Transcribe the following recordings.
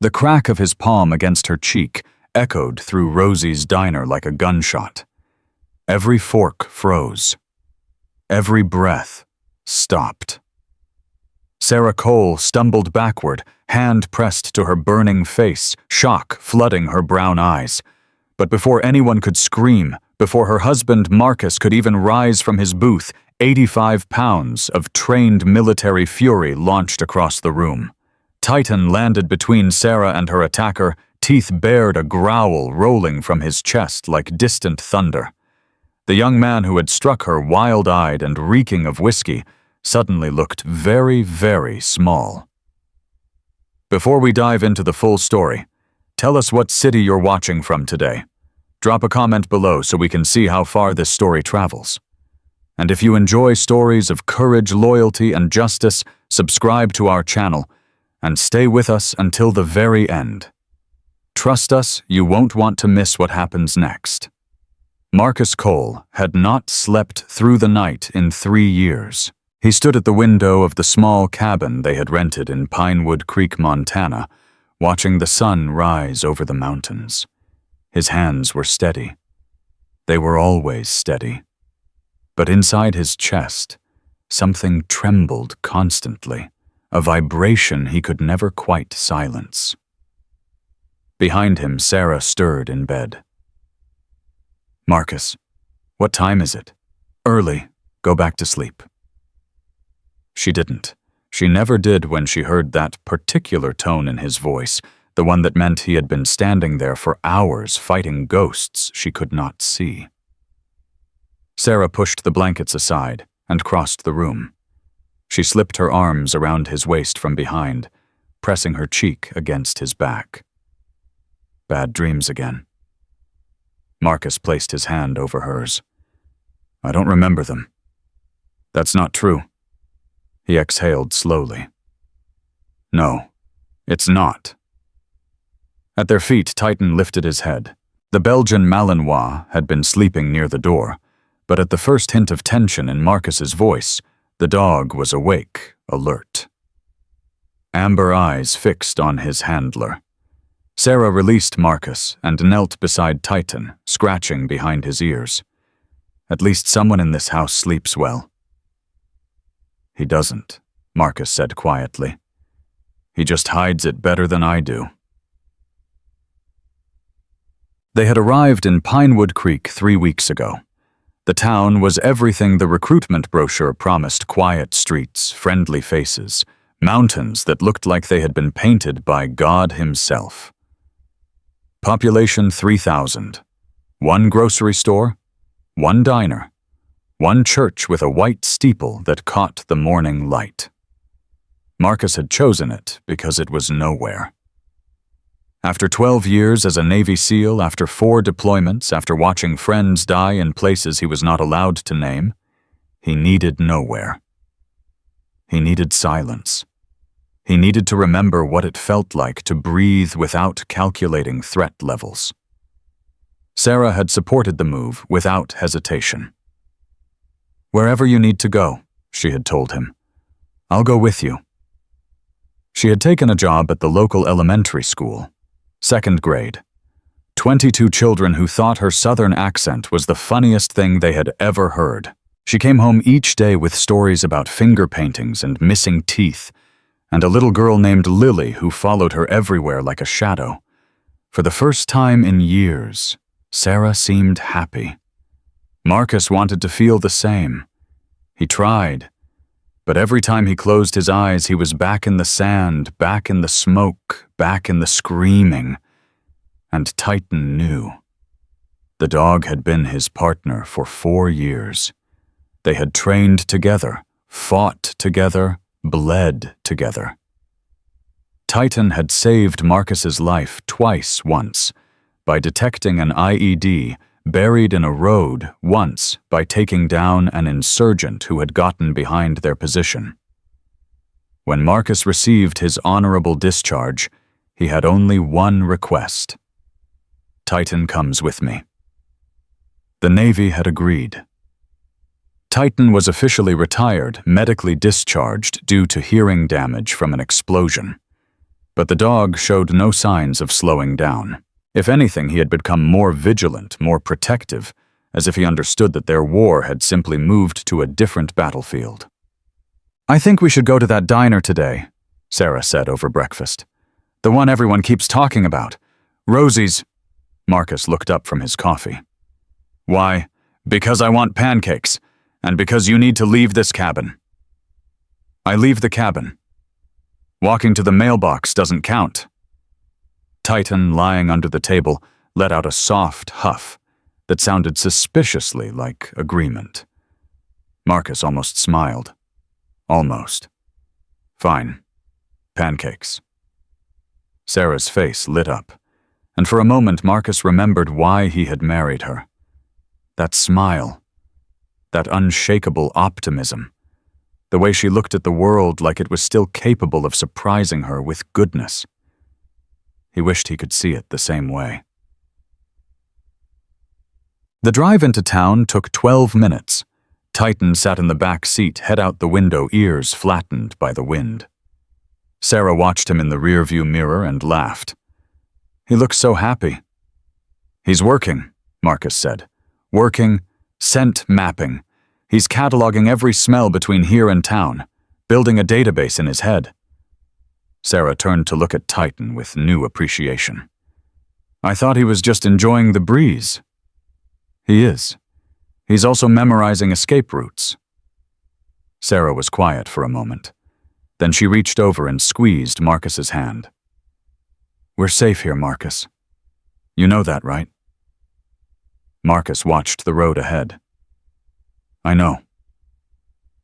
The crack of his palm against her cheek echoed through Rosie's diner like a gunshot. Every fork froze. Every breath stopped. Sarah Cole stumbled backward, hand pressed to her burning face, shock flooding her brown eyes. But before anyone could scream, before her husband Marcus could even rise from his booth, 85 pounds of trained military fury launched across the room. Titan landed between Sarah and her attacker, teeth bared, a growl rolling from his chest like distant thunder. The young man who had struck her, wild-eyed and reeking of whiskey, suddenly looked very, very small. Before we dive into the full story, tell us what city you're watching from today. Drop a comment below so we can see how far this story travels. And if you enjoy stories of courage, loyalty, and justice, subscribe to our channel and stay with us until the very end. Trust us, you won't want to miss what happens next. Marcus Cole had not slept through the night in 3 years. He stood at the window of the small cabin they had rented in Pinewood Creek, Montana, watching the sun rise over the mountains. His hands were steady. They were always steady. But inside his chest, something trembled constantly, a vibration he could never quite silence. Behind him, Sarah stirred in bed. "Marcus, what time is it?" "Early. Go back to sleep." She didn't. She never did when she heard that particular tone in his voice, the one that meant he had been standing there for hours fighting ghosts she could not see. Sarah pushed the blankets aside and crossed the room. She slipped her arms around his waist from behind, pressing her cheek against his back. "Bad dreams again." Marcus placed his hand over hers. "I don't remember them." "That's not true." He exhaled slowly. "No, it's not." At their feet, Titan lifted his head. The Belgian Malinois had been sleeping near the door, but at the first hint of tension in Marcus's voice, the dog was awake, alert. Amber eyes fixed on his handler. Sarah released Marcus and knelt beside Titan, scratching behind his ears. "At least someone in this house sleeps well." "He doesn't," Marcus said quietly. "He just hides it better than I do." They had arrived in Pinewood Creek 3 weeks ago. The town was everything the recruitment brochure promised: quiet streets, friendly faces, mountains that looked like they had been painted by God himself. Population 3,000. 1 grocery store, 1 diner, 1 church with a white steeple that caught the morning light. Marcus had chosen it because it was nowhere. After 12 years as a Navy SEAL, after 4 deployments, after watching friends die in places he was not allowed to name, he needed nowhere. He needed silence. He needed to remember what it felt like to breathe without calculating threat levels. Sarah had supported the move without hesitation. "Wherever you need to go," she had told him. "I'll go with you." She had taken a job at the local elementary school. 2nd grade. 22 children who thought her southern accent was the funniest thing they had ever heard. She came home each day with stories about finger paintings and missing teeth, and a little girl named Lily who followed her everywhere like a shadow. For the first time in years, Sarah seemed happy. Marcus wanted to feel the same. He tried, but every time he closed his eyes, he was back in the sand, back in the smoke, back in the screaming. And Titan knew. The dog had been his partner for 4 years. They had trained together, fought together, bled together. Titan had saved Marcus's life twice once, by detecting an IED buried in a road, once by taking down an insurgent who had gotten behind their position. When Marcus received his honorable discharge, he had only one request: "Titan comes with me." The Navy had agreed. Titan was officially retired, medically discharged due to hearing damage from an explosion. But the dog showed no signs of slowing down. If anything, he had become more vigilant, more protective, as if he understood that their war had simply moved to a different battlefield. "I think we should go to that diner today," Sarah said over breakfast. "The one everyone keeps talking about. Rosie's." Marcus looked up from his coffee. "Why? Because I want pancakes, and because you need to leave this cabin." "I leave the cabin. Walking to the mailbox doesn't count." Titan, lying under the table, let out a soft huff that sounded suspiciously like agreement. Marcus almost smiled. Almost. "Fine. Pancakes." Sarah's face lit up, and for a moment Marcus remembered why he had married her. That smile. That unshakable optimism. The way she looked at the world like it was still capable of surprising her with goodness. He wished he could see it the same way. The drive into town took 12 minutes. Titan sat in the back seat, head out the window, ears flattened by the wind. Sarah watched him in the rearview mirror and laughed. He looked so happy. "He's working," Marcus said. "Working, scent mapping. He's cataloging every smell between here and town, building a database in his head." Sarah turned to look at Titan with new appreciation. "I thought he was just enjoying the breeze." "He is. He's also memorizing escape routes." Sarah was quiet for a moment. Then she reached over and squeezed Marcus's hand. "We're safe here, Marcus. You know that, right?" Marcus watched the road ahead. "I know."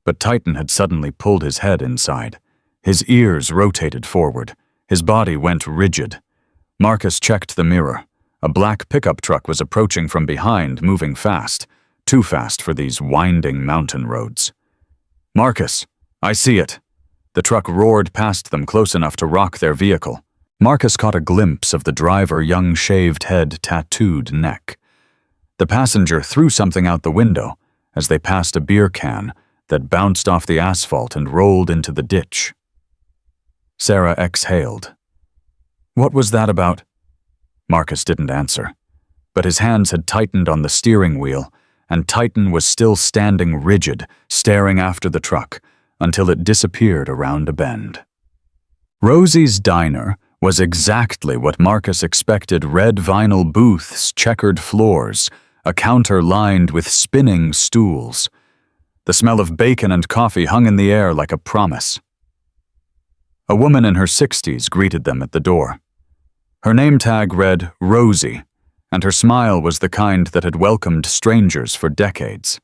But Titan had suddenly pulled his head inside. His ears rotated forward. His body went rigid. Marcus checked the mirror. A black pickup truck was approaching from behind, moving fast. Too fast for these winding mountain roads. "Marcus, I see it." The truck roared past them close enough to rock their vehicle. Marcus caught a glimpse of the driver, young shaved head, tattooed neck. The passenger threw something out the window as they passed a beer can that bounced off the asphalt and rolled into the ditch. Sarah exhaled. "What was that about?" Marcus didn't answer, but his hands had tightened on the steering wheel, and Titan was still standing rigid, staring after the truck, until it disappeared around a bend. Rosie's Diner was exactly what Marcus expected: red vinyl booths, checkered floors, a counter lined with spinning stools. The smell of bacon and coffee hung in the air like a promise. A woman in her 60s greeted them at the door. Her name tag read Rosie, and her smile was the kind that had welcomed strangers for decades.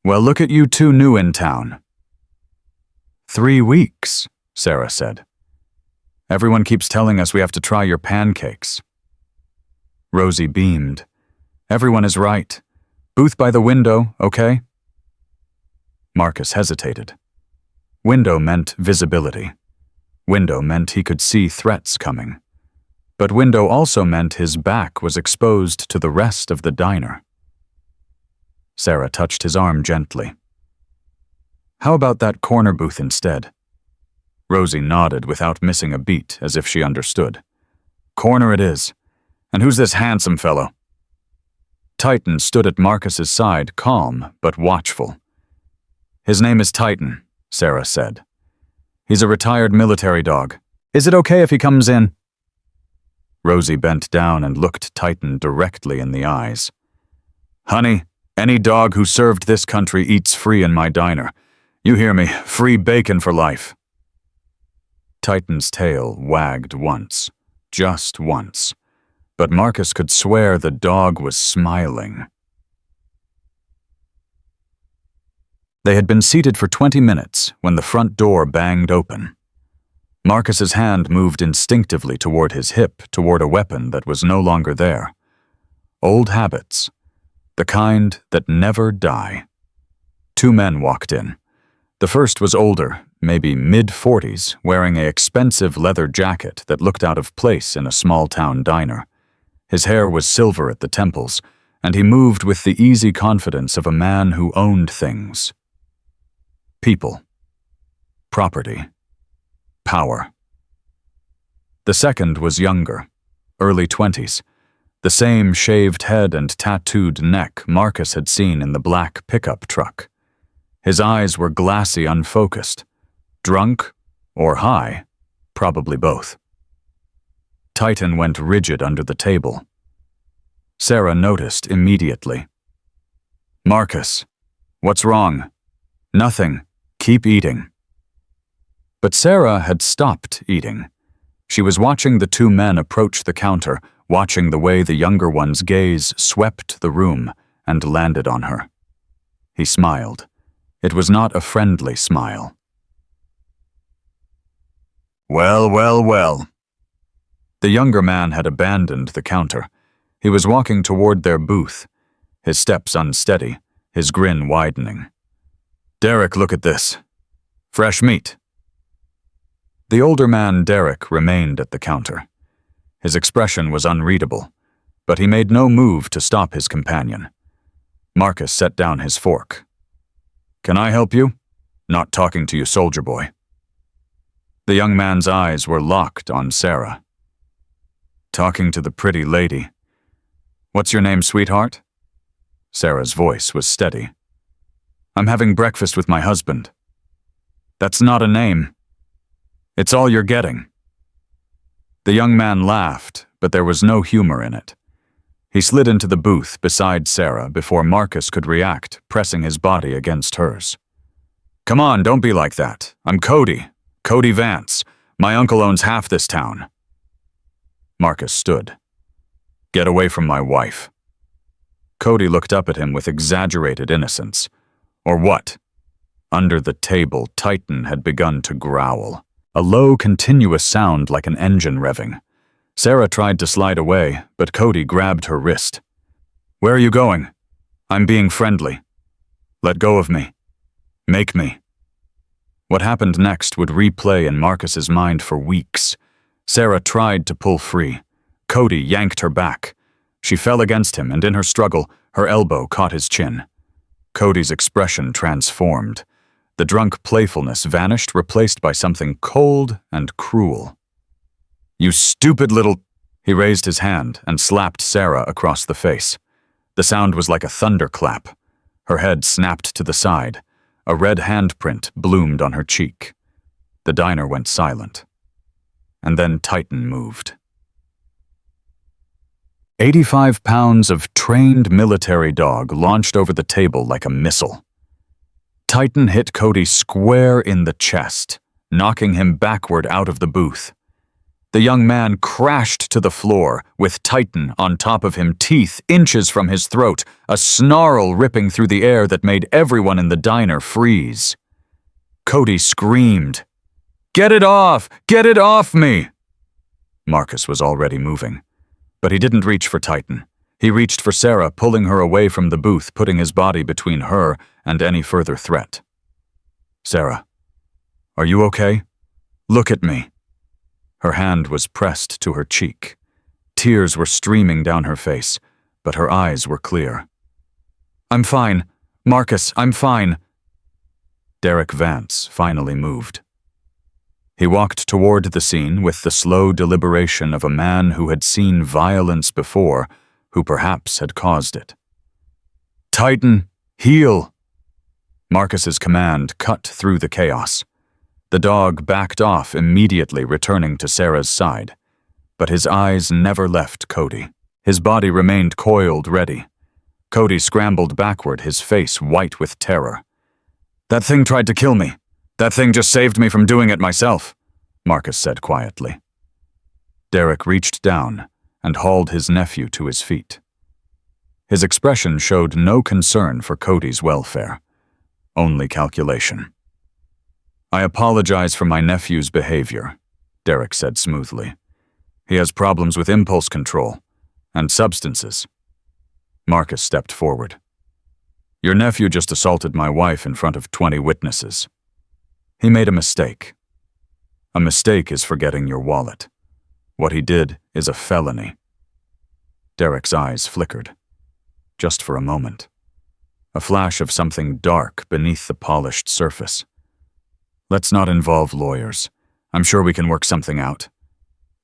"Well, look at you two new in town." 3 weeks, Sarah said. "Everyone keeps telling us we have to try your pancakes." Rosie beamed. "Everyone is right. Booth by the window, okay?" Marcus hesitated. Window meant visibility. Window meant he could see threats coming. But window also meant his back was exposed to the rest of the diner. Sarah touched his arm gently. "How about that corner booth instead?" Rosie nodded without missing a beat, as if she understood. "Corner it is. And who's this handsome fellow?" Titan stood at Marcus's side, calm but watchful. "His name is Titan," Sarah said. "He's a retired military dog. Is it okay if he comes in?" Rosie bent down and looked Titan directly in the eyes. "Honey, any dog who served this country eats free in my diner. You hear me, free bacon for life." Titan's tail wagged once, just once, but Marcus could swear the dog was smiling. They had been seated for 20 minutes when the front door banged open. Marcus's hand moved instinctively toward his hip, toward a weapon that was no longer there. Old habits, the kind that never die. 2 men walked in. The first was older, maybe mid-40s, wearing an expensive leather jacket that looked out of place in a small-town diner. His hair was silver at the temples, and he moved with the easy confidence of a man who owned things. People. Property. Power. The second was younger, early 20s, the same shaved head and tattooed neck Marcus had seen in the black pickup truck. His eyes were glassy, unfocused. Drunk or high, probably both. Titan went rigid under the table. Sarah noticed immediately. "Marcus, what's wrong?" "Nothing. Keep eating." But Sarah had stopped eating. She was watching the two men approach the counter, watching the way the younger one's gaze swept the room and landed on her. He smiled. It was not a friendly smile. "Well, well, well." The younger man had abandoned the counter. He was walking toward their booth, his steps unsteady, his grin widening. "Derek, look at this. Fresh meat." The older man, Derek, remained at the counter. His expression was unreadable, but he made no move to stop his companion. Marcus set down his fork. "Can I help you? Not talking to you, soldier boy." The young man's eyes were locked on Sarah. "Talking to the pretty lady. What's your name, sweetheart?" Sarah's voice was steady. "I'm having breakfast with my husband." "That's not a name. It's all you're getting." The young man laughed, but there was no humor in it. He slid into the booth beside Sarah before Marcus could react, pressing his body against hers. "Come on, don't be like that. I'm Cody. Cody Vance. My uncle owns half this town." Marcus stood. "Get away from my wife." Cody looked up at him with exaggerated innocence. Or what? Under the table, Titan had begun to growl. A low, continuous sound like an engine revving. Sarah tried to slide away, but Cody grabbed her wrist. "Where are you going?" "I'm being friendly." "Let go of me. Make me." What happened next would replay in Marcus's mind for weeks. Sarah tried to pull free. Cody yanked her back. She fell against him, and in her struggle, her elbow caught his chin. Cody's expression transformed. The drunk playfulness vanished, replaced by something cold and cruel. "You stupid little—" He raised his hand and slapped Sarah across the face. The sound was like a thunderclap. Her head snapped to the side. A red handprint bloomed on her cheek. The diner went silent. And then Titan moved. 85 pounds of trained military dog launched over the table like a missile. Titan hit Cody square in the chest, knocking him backward out of the booth. The young man crashed to the floor, with Titan on top of him, teeth inches from his throat, a snarl ripping through the air that made everyone in the diner freeze. Cody screamed, "Get it off! Get it off me!" Marcus was already moving. But he didn't reach for Titan. He reached for Sarah, pulling her away from the booth, putting his body between her and any further threat. "Sarah, are you okay? Look at me." Her hand was pressed to her cheek. Tears were streaming down her face, but her eyes were clear. "I'm fine. Marcus, I'm fine." Derek Vance finally moved. He walked toward the scene with the slow deliberation of a man who had seen violence before, who perhaps had caused it. "Titan, heel!" Marcus's command cut through the chaos. The dog backed off immediately, returning to Sarah's side. But his eyes never left Cody. His body remained coiled, ready. Cody scrambled backward, his face white with terror. "That thing tried to kill me. That thing just saved me from doing it myself," Marcus said quietly. Derek reached down and hauled his nephew to his feet. His expression showed no concern for Cody's welfare, only calculation. "I apologize for my nephew's behavior," Derek said smoothly. "He has problems with impulse control and substances." Marcus stepped forward. "Your nephew just assaulted my wife in front of 20 witnesses. He made a mistake. A mistake is forgetting your wallet. What he did is a felony." Derek's eyes flickered. Just for a moment. A flash of something dark beneath the polished surface. "Let's not involve lawyers. I'm sure we can work something out."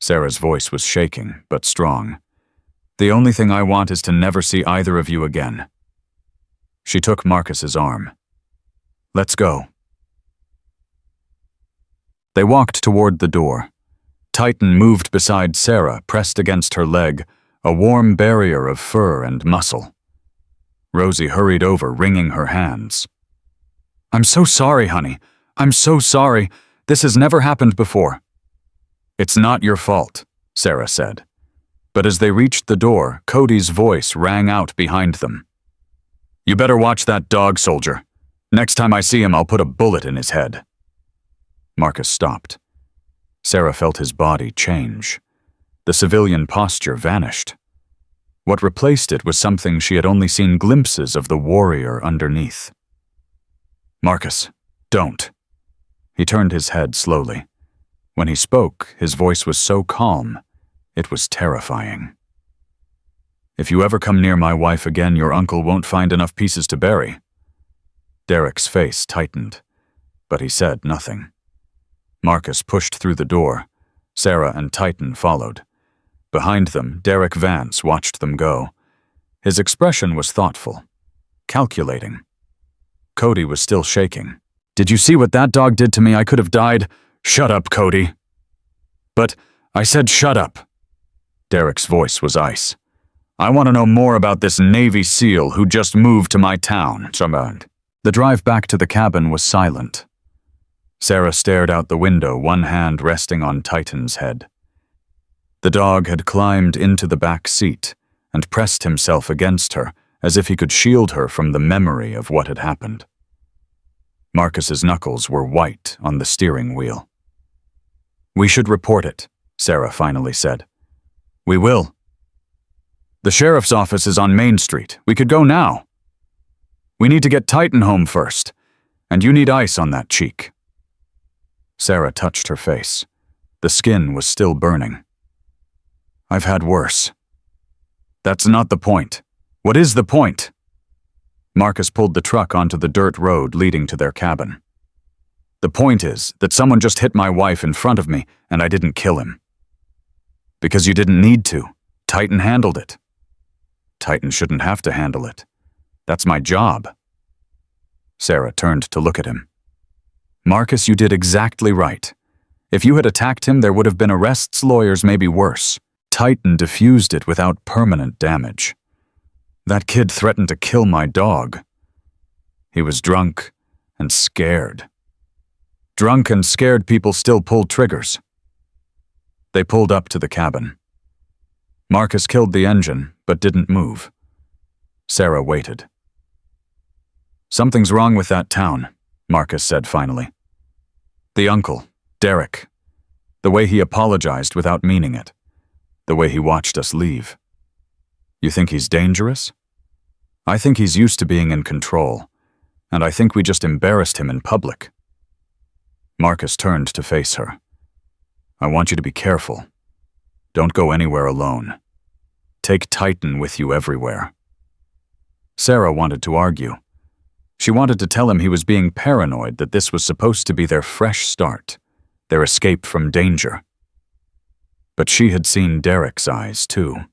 Sarah's voice was shaking, but strong. "The only thing I want is to never see either of you again." She took Marcus's arm. "Let's go." They walked toward the door. Titan moved beside Sarah, pressed against her leg, a warm barrier of fur and muscle. Rosie hurried over, wringing her hands. "I'm so sorry, honey. I'm so sorry. This has never happened before." "It's not your fault," Sarah said. But as they reached the door, Cody's voice rang out behind them. "You better watch that dog, soldier. Next time I see him, I'll put a bullet in his head." Marcus stopped. Sarah felt his body change. The civilian posture vanished. What replaced it was something she had only seen glimpses of the warrior underneath. "Marcus, don't." He turned his head slowly. When he spoke, his voice was so calm, it was terrifying. "If you ever come near my wife again, your uncle won't find enough pieces to bury." Derek's face tightened, but he said nothing. Marcus pushed through the door. Sarah and Titan followed. Behind them, Derek Vance watched them go. His expression was thoughtful, calculating. Cody was still shaking. "Did you see what that dog did to me? I could have died." "Shut up, Cody." "But I said shut up." Derek's voice was ice. "I want to know more about this Navy SEAL who just moved to my town." The drive back to the cabin was silent. Sarah stared out the window, one hand resting on Titan's head. The dog had climbed into the back seat and pressed himself against her as if he could shield her from the memory of what had happened. Marcus's knuckles were white on the steering wheel. "We should report it," Sarah finally said. "We will." "The sheriff's office is on Main Street. We could go now." "We need to get Titan home first, and you need ice on that cheek." Sarah touched her face. The skin was still burning. "I've had worse." "That's not the point. What is the point?" Marcus pulled the truck onto the dirt road leading to their cabin. "The point is that someone just hit my wife in front of me and I didn't kill him." "Because you didn't need to. Titan handled it." "Titan shouldn't have to handle it. That's my job." Sarah turned to look at him. "Marcus, you did exactly right. If you had attacked him, there would have been arrests, lawyers, maybe worse. Titan diffused it without permanent damage. That kid threatened to kill my dog. He was drunk and scared. Drunk and scared people still pull triggers." They pulled up to the cabin. Marcus killed the engine, but didn't move. Sarah waited. "Something's wrong with that town," Marcus said finally. "The uncle, Derek. The way he apologized without meaning it. The way he watched us leave. You think he's dangerous? I think he's used to being in control, and I think we just embarrassed him in public." Marcus turned to face her. "I want you to be careful. Don't go anywhere alone. Take Titan with you everywhere." Sarah wanted to argue. She wanted to tell him he was being paranoid, that this was supposed to be their fresh start, their escape from danger. But she had seen Derek's eyes, too.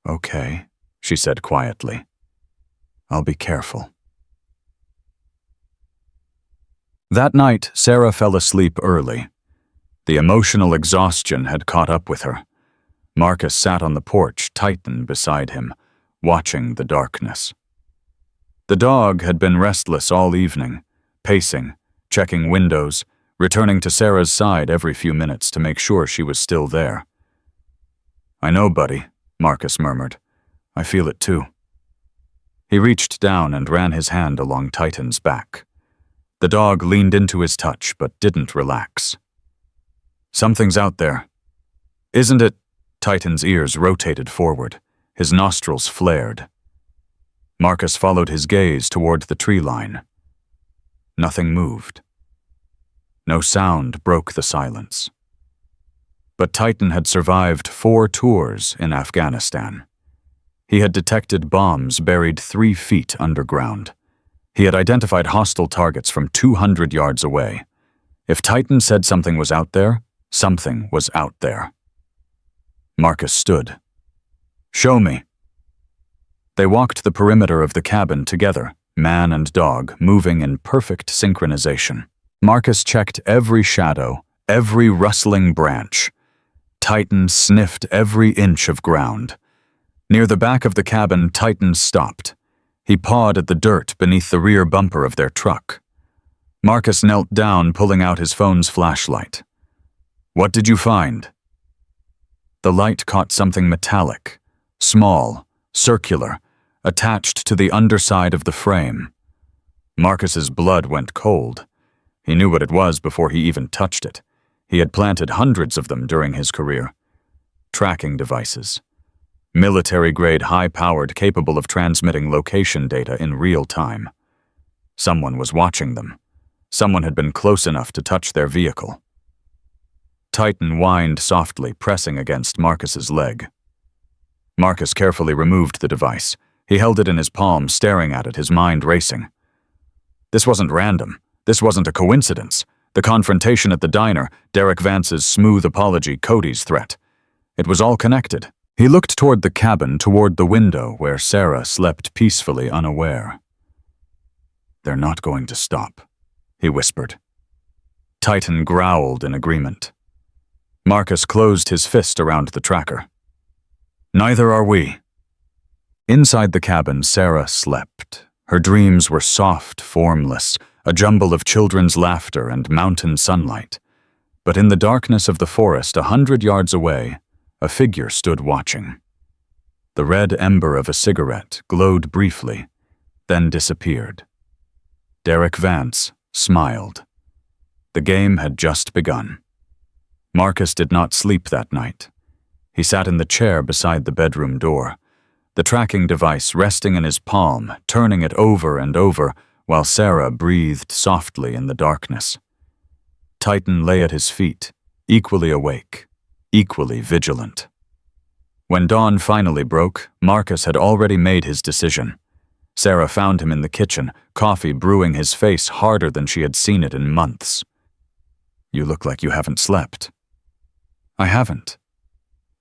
"Okay," she said quietly. "I'll be careful." That night, Sarah fell asleep early. The emotional exhaustion had caught up with her. Marcus sat on the porch, Titan beside him, watching the darkness. The dog had been restless all evening, pacing, checking windows, returning to Sarah's side every few minutes to make sure she was still there. "I know, buddy," Marcus murmured. "I feel it too." He reached down and ran his hand along Titan's back. The dog leaned into his touch but didn't relax. "Something's out there. Isn't it?" Titan's ears rotated forward. His nostrils flared. Marcus followed his gaze toward the tree line. Nothing moved. No sound broke the silence. But Titan had survived 4 tours in Afghanistan. He had detected bombs buried 3 feet underground. He had identified hostile targets from 200 yards away. If Titan said something was out there, Something was out there. Marcus stood. "Show me." They walked the perimeter of the cabin together, man and dog, moving in perfect synchronization. Marcus checked every shadow, every rustling branch. Titan sniffed every inch of ground. Near the back of the cabin, Titan stopped. He pawed at the dirt beneath the rear bumper of their truck. Marcus knelt down, pulling out his phone's flashlight. "What did you find?" The light caught something metallic, small, circular, attached to the underside of the frame. Marcus's blood went cold. He knew what it was before he even touched it. He had planted hundreds of them during his career. Tracking devices. Military-grade, high-powered, capable of transmitting location data in real time. Someone was watching them. Someone had been close enough to touch their vehicle. Titan whined softly, pressing against Marcus's leg. Marcus carefully removed the device. He held it in his palm, staring at it, his mind racing. This wasn't random. This wasn't a coincidence. The confrontation at the diner, Derek Vance's smooth apology, Cody's threat. It was all connected. He looked toward the cabin, toward the window where Sarah slept peacefully, unaware. "They're not going to stop," he whispered. Titan growled in agreement. Marcus closed his fist around the tracker. "Neither are we." Inside the cabin, Sarah slept. Her dreams were soft, formless, a jumble of children's laughter and mountain sunlight. But in the darkness of the forest, 100 yards away, a figure stood watching. The red ember of a cigarette glowed briefly, then disappeared. Derek Vance smiled. The game had just begun. Marcus did not sleep that night. He sat in the chair beside the bedroom door, the tracking device resting in his palm, turning it over and over, while Sarah breathed softly in the darkness. Titan lay at his feet, equally awake, equally vigilant. When dawn finally broke, Marcus had already made his decision. Sarah found him in the kitchen, coffee brewing his face harder than she had seen it in months. "You look like you haven't slept." "I haven't."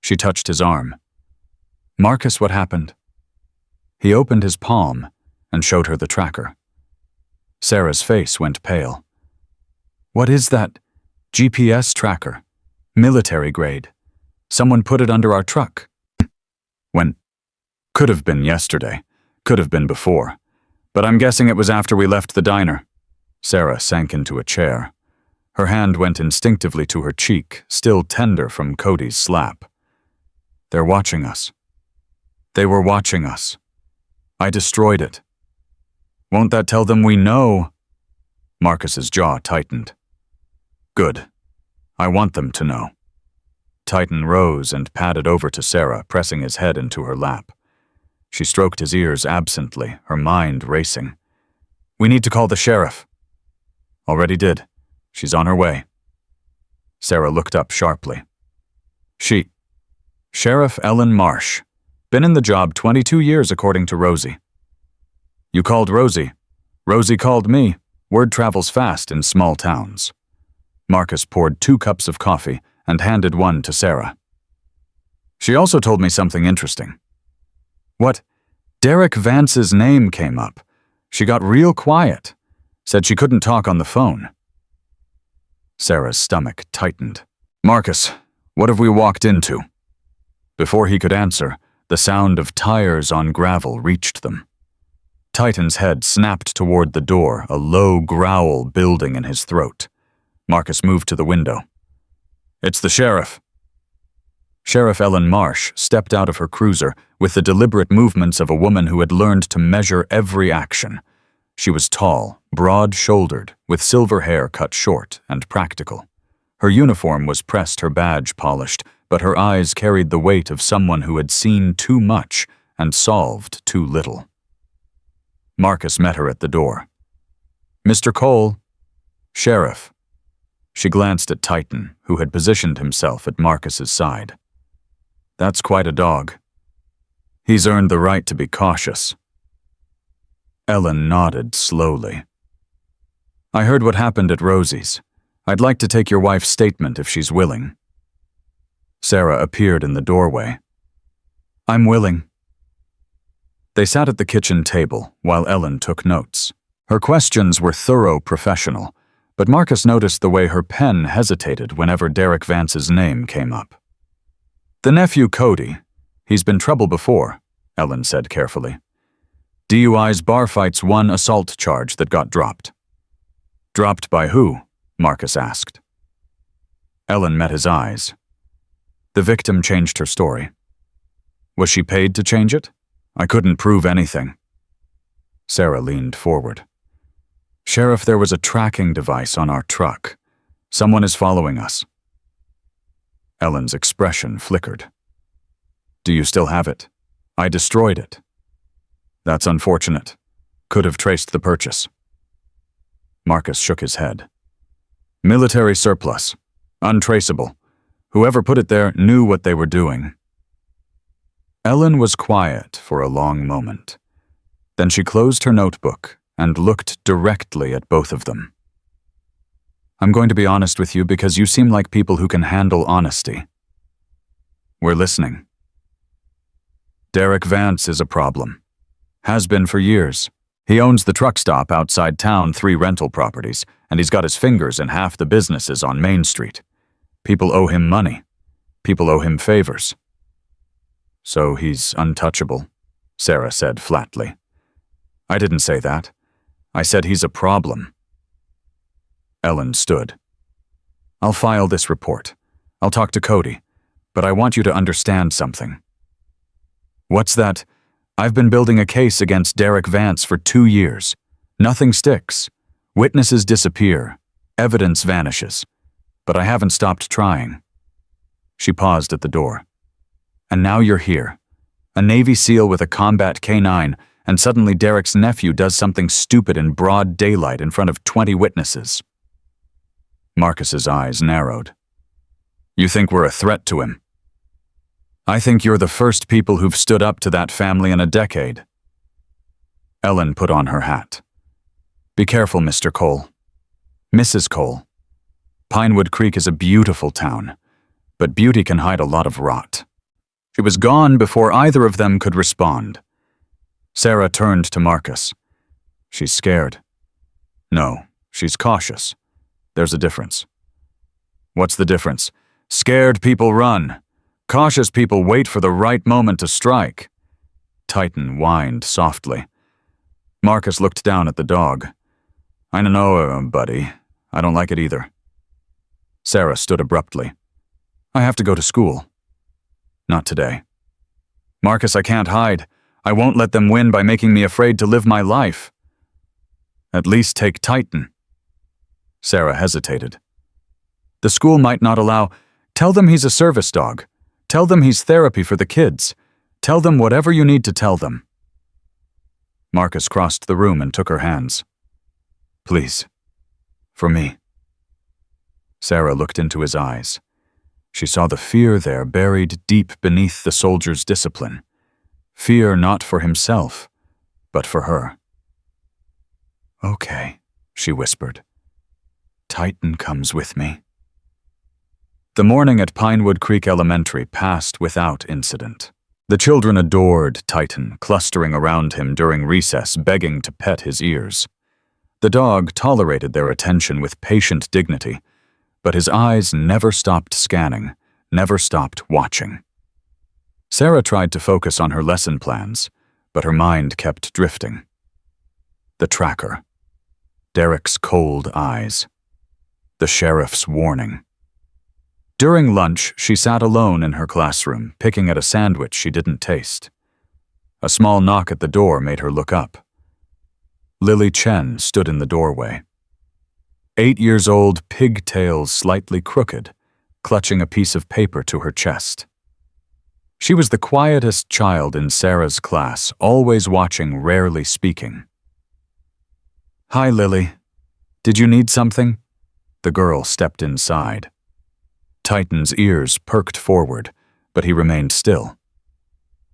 She touched his arm. "Marcus, what happened?" He opened his palm and showed her the tracker. Sarah's face went pale. "What is that? GPS tracker. Military grade. Someone put it under our truck." "When? Could have been yesterday. Could have been before. But I'm guessing it was after we left the diner." Sarah sank into a chair. Her hand went instinctively to her cheek, still tender from Cody's slap. "They're watching us. They were watching us. I destroyed it." "Won't that tell them we know?" Marcus's jaw tightened. "Good. I want them to know." Titan rose and padded over to Sarah, pressing his head into her lap. She stroked his ears absently, her mind racing. "We need to call the sheriff." "Already did. She's on her way." Sarah looked up sharply. Sheriff Ellen Marsh. Been in the job 22 years according to Rosie." "You called Rosie. Rosie called me. Word travels fast in small towns." Marcus poured 2 cups of coffee and handed one to Sarah. "She also told me something interesting." "What?" "Derek Vance's name came up. She got real quiet. Said she couldn't talk on the phone." Sarah's stomach tightened. "Marcus, what have we walked into?" Before he could answer, the sound of tires on gravel reached them. Titan's head snapped toward the door, a low growl building in his throat. Marcus moved to the window. "It's the sheriff." Sheriff Ellen Marsh stepped out of her cruiser with the deliberate movements of a woman who had learned to measure every action. She was tall, broad-shouldered, with silver hair cut short and practical. Her uniform was pressed, her badge polished, but her eyes carried the weight of someone who had seen too much and solved too little. Marcus met her at the door. "Mr. Cole." "Sheriff." She glanced at Titan, who had positioned himself at Marcus's side. "That's quite a dog. He's earned the right to be cautious." Ellen nodded slowly. "I heard what happened at Rosie's. I'd like to take your wife's statement if she's willing. Sarah appeared in the doorway. I'm willing. They sat at the kitchen table while Ellen took notes. Her questions were thorough professional, but Marcus noticed the way her pen hesitated whenever Derek Vance's name came up. The nephew Cody. He's been trouble before, Ellen said carefully. DUIs, bar fights, one assault charge that got dropped. Dropped by who? Marcus asked. Ellen met his eyes. The victim changed her story. Was she paid to change it? I couldn't prove anything. Sarah leaned forward. Sheriff, there was a tracking device on our truck. Someone is following us. Ellen's expression flickered. Do you still have it? I destroyed it. That's unfortunate. Could have traced the purchase. Marcus shook his head. Military surplus. Untraceable. Whoever put it there knew what they were doing. Ellen was quiet for a long moment. Then she closed her notebook and looked directly at both of them. I'm going to be honest with you because you seem like people who can handle honesty. We're listening. Derek Vance is a problem. Has been for years. He owns the truck stop outside town, 3 rental properties, and he's got his fingers in half the businesses on Main Street. People owe him money. People owe him favors. So he's untouchable, Sarah said flatly. I didn't say that. I said he's a problem. Ellen stood. I'll file this report. I'll talk to Cody, but I want you to understand something. What's that? I've been building a case against Derek Vance for 2 years. Nothing sticks. Witnesses disappear. Evidence vanishes. But I haven't stopped trying. She paused at the door. And now you're here. A Navy SEAL with a combat K-9, and suddenly Derek's nephew does something stupid in broad daylight in front of 20 witnesses. Marcus's eyes narrowed. You think we're a threat to him? I think you're the first people who've stood up to that family in a decade. Ellen put on her hat. Be careful, Mr. Cole. Mrs. Cole. Pinewood Creek is a beautiful town, but beauty can hide a lot of rot. She was gone before either of them could respond. Sarah turned to Marcus. She's scared. No, she's cautious. There's a difference. What's the difference? Scared people run. Cautious people wait for the right moment to strike. Titan whined softly. Marcus looked down at the dog. I don't know, buddy. I don't like it either. Sarah stood abruptly. I have to go to school. Not today. Marcus, I can't hide. I won't let them win by making me afraid to live my life. At least take Titan. Sarah hesitated. The school might not allow. Tell them he's a service dog. Tell them he's therapy for the kids. Tell them whatever you need to tell them. Marcus crossed the room and took her hands. Please. For me. Sarah looked into his eyes. She saw the fear there buried deep beneath the soldier's discipline. Fear not for himself, but for her. Okay, she whispered. Titan comes with me. The morning at Pinewood Creek Elementary passed without incident. The children adored Titan, clustering around him during recess, begging to pet his ears. The dog tolerated their attention with patient dignity, but his eyes never stopped scanning, never stopped watching. Sarah tried to focus on her lesson plans, but her mind kept drifting. The tracker. Derek's cold eyes. The sheriff's warning. During lunch, she sat alone in her classroom, picking at a sandwich she didn't taste. A small knock at the door made her look up. Lily Chen stood in the doorway. 8 years old, pigtails slightly crooked, clutching a piece of paper to her chest. She was the quietest child in Sarah's class, always watching, rarely speaking. Hi, Lily. Did you need something? The girl stepped inside. Titan's ears perked forward, but he remained still.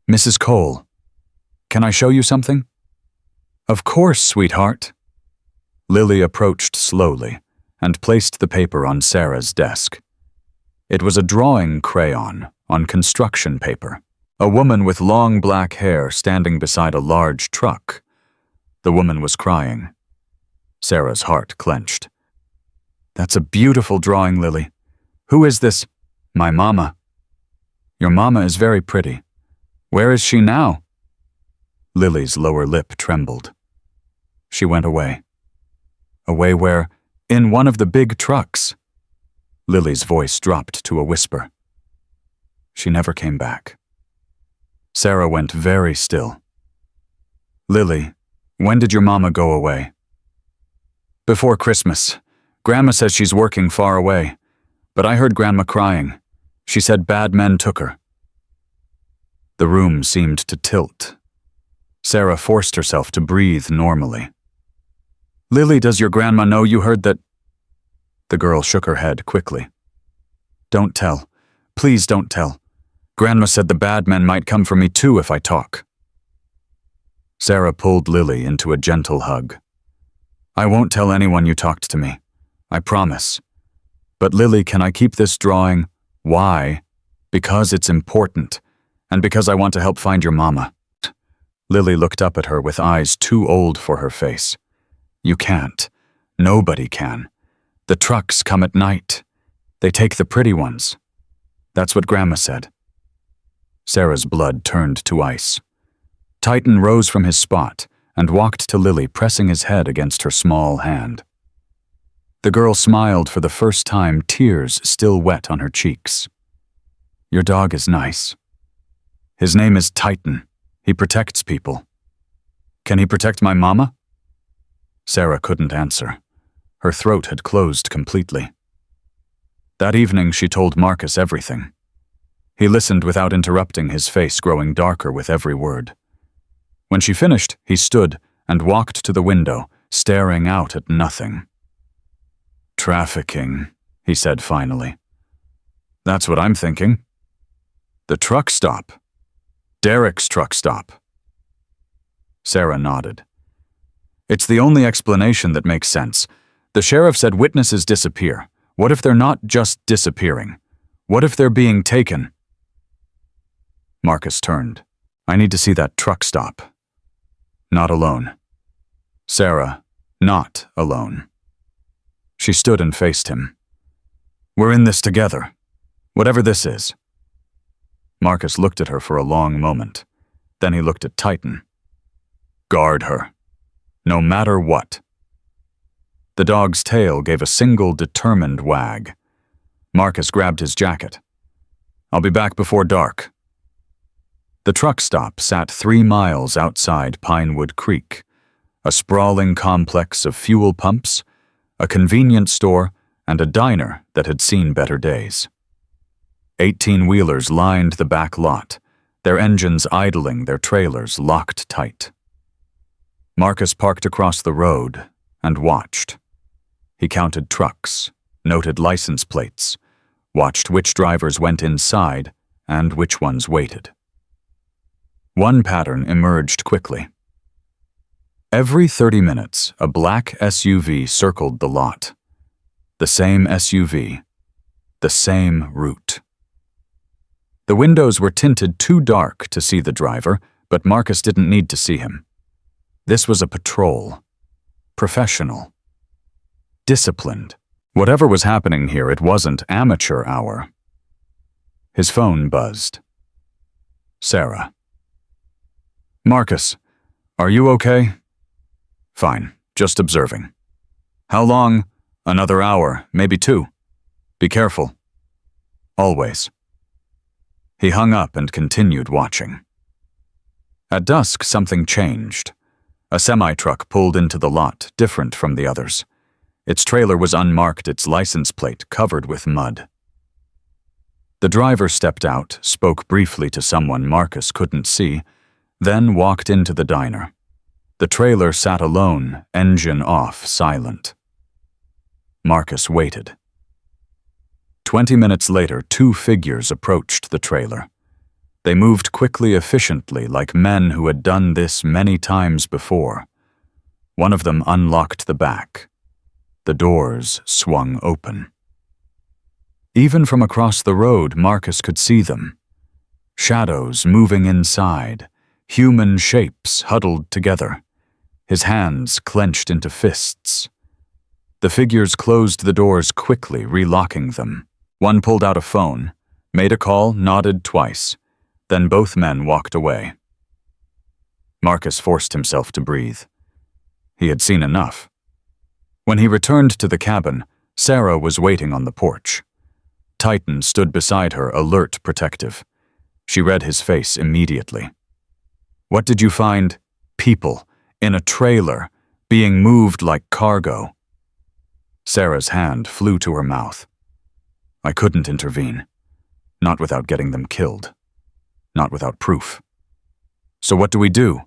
Mrs. Cole, can I show you something? Of course, sweetheart. Lily approached slowly, and placed the paper on Sarah's desk. It was a drawing crayon on construction paper. A woman with long black hair standing beside a large truck. The woman was crying. Sarah's heart clenched. "That's a beautiful drawing, Lily. Who is this?" "My mama." "Your mama is very pretty. Where is she now?" Lily's lower lip trembled. "She went away." "Away where?" "In one of the big trucks." Lily's voice dropped to a whisper. "She never came back." Sarah went very still. "Lily, when did your mama go away?" "Before Christmas. Grandma says she's working far away. But I heard Grandma crying. She said bad men took her." The room seemed to tilt. Sarah forced herself to breathe normally. "Lily, does your grandma know you heard that?" The girl shook her head quickly. "Don't tell. Please don't tell. Grandma said the bad men might come for me too if I talk." Sarah pulled Lily into a gentle hug. "I won't tell anyone you talked to me. I promise. But Lily, can I keep this drawing? Why? Because it's important, and because I want to help find your mama." Lily looked up at her with eyes too old for her face. "You can't. Nobody can. The trucks come at night. They take the pretty ones. That's what Grandma said." Sarah's blood turned to ice. Titan rose from his spot and walked to Lily, pressing his head against her small hand. The girl smiled for the first time, tears still wet on her cheeks. "Your dog is nice. His name is Titan. He protects people. Can he protect my mama?" Sarah couldn't answer. Her throat had closed completely. That evening she told Marcus everything. He listened without interrupting, his face growing darker with every word. When she finished, he stood and walked to the window, staring out at nothing. "Trafficking," he said finally. "That's what I'm thinking. The truck stop. Derek's truck stop." Sarah nodded. "It's the only explanation that makes sense. The sheriff said witnesses disappear. What if they're not just disappearing? What if they're being taken?" Marcus turned. "I need to see that truck stop." Not alone. Sarah, not alone. She stood and faced him. "We're in this together, whatever this is." Marcus looked at her for a long moment. Then he looked at Titan. "Guard her, no matter what." The dog's tail gave a single determined wag. Marcus grabbed his jacket. "I'll be back before dark." The truck stop sat 3 miles outside Pinewood Creek, a sprawling complex of fuel pumps, a convenience store, and a diner that had seen better days. 18-wheelers lined the back lot, their engines idling, their trailers locked tight. Marcus parked across the road and watched. He counted trucks, noted license plates, watched which drivers went inside and which ones waited. One pattern emerged quickly. Every 30 minutes, a black SUV circled the lot. The same SUV, the same route. The windows were tinted too dark to see the driver, but Marcus didn't need to see him. This was a patrol. Professional. Disciplined. Whatever was happening here, it wasn't amateur hour. His phone buzzed. Sarah. "Marcus, are you okay?" "Fine, just observing." "How long?" "Another hour, maybe 2. Be careful." "Always." He hung up and continued watching. At dusk, something changed. A semi-truck pulled into the lot, different from the others. Its trailer was unmarked, its license plate covered with mud. The driver stepped out, spoke briefly to someone Marcus couldn't see, then walked into the diner. The trailer sat alone, engine off, silent. Marcus waited. 20 minutes later, 2 figures approached the trailer. They moved quickly, efficiently, like men who had done this many times before. One of them unlocked the back. The doors swung open. Even from across the road, Marcus could see them. Shadows moving inside, human shapes huddled together, his hands clenched into fists. The figures closed the doors quickly, relocking them. One pulled out a phone, made a call, nodded twice. Then both men walked away. Marcus forced himself to breathe. He had seen enough. When he returned to the cabin, Sarah was waiting on the porch. Titan stood beside her, alert, protective. She read his face immediately. "What did you find?" "People, in a trailer, being moved like cargo." Sarah's hand flew to her mouth. "I couldn't intervene. Not without getting them killed. Not without proof. So what do?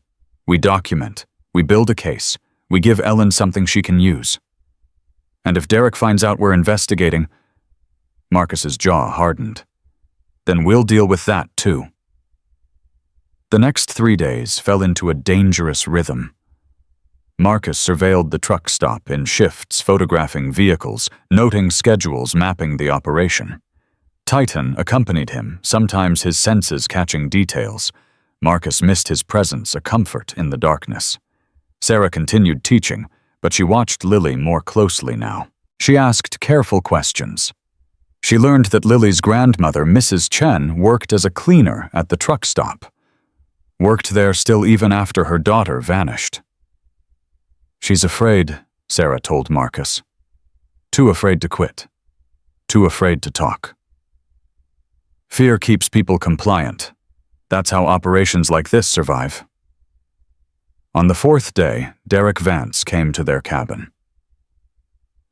We document. We build a case. We give Ellen something she can use. And if Derek finds out we're investigating..." Marcus's jaw hardened. "Then we'll deal with that too." The next 3 days fell into a dangerous rhythm. Marcus surveilled the truck stop in shifts, photographing vehicles, noting schedules, mapping the operation. Titan accompanied him, sometimes his senses catching details. Marcus missed his presence, a comfort in the darkness. Sarah continued teaching, but she watched Lily more closely now. She asked careful questions. She learned that Lily's grandmother, Mrs. Chen, worked as a cleaner at the truck stop. Worked there still even after her daughter vanished. "She's afraid," Sarah told Marcus. "Too afraid to quit. Too afraid to talk." Fear keeps people compliant. That's how operations like this survive. On the 4th day, Derek Vance came to their cabin.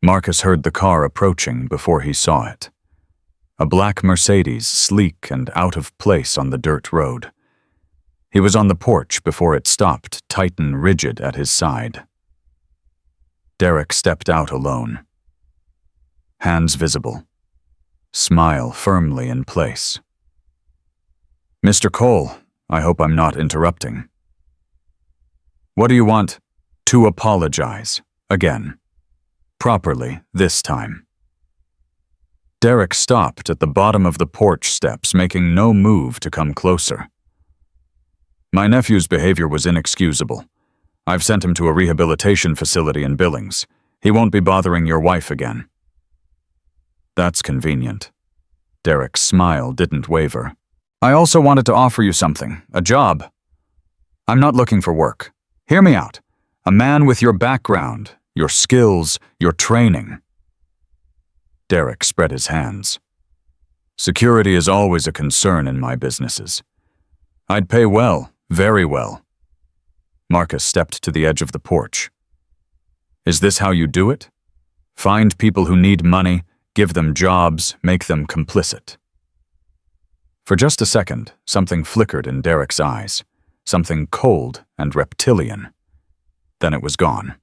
Marcus heard the car approaching before he saw it. A black Mercedes, sleek and out of place on the dirt road. He was on the porch before it stopped, Titan rigid at his side. Derek stepped out alone. Hands visible. Smile firmly in place. "Mr. Cole, I hope I'm not interrupting." "What do you want?" "To apologize. Again. Properly, this time." Derek stopped at the bottom of the porch steps, making no move to come closer. "My nephew's behavior was inexcusable. I've sent him to a rehabilitation facility in Billings. He won't be bothering your wife again." "That's convenient." Derek's smile didn't waver. "I also wanted to offer you something, a job. I'm not looking for work. Hear me out. A man with your background, your skills, your training." Derek spread his hands. "Security is always a concern in my businesses. I'd pay well, very well." Marcus stepped to the edge of the porch. "Is this how you do it? Find people who need money, give them jobs, make them complicit?" For just a second, something flickered in Derek's eyes, something cold and reptilian. Then it was gone.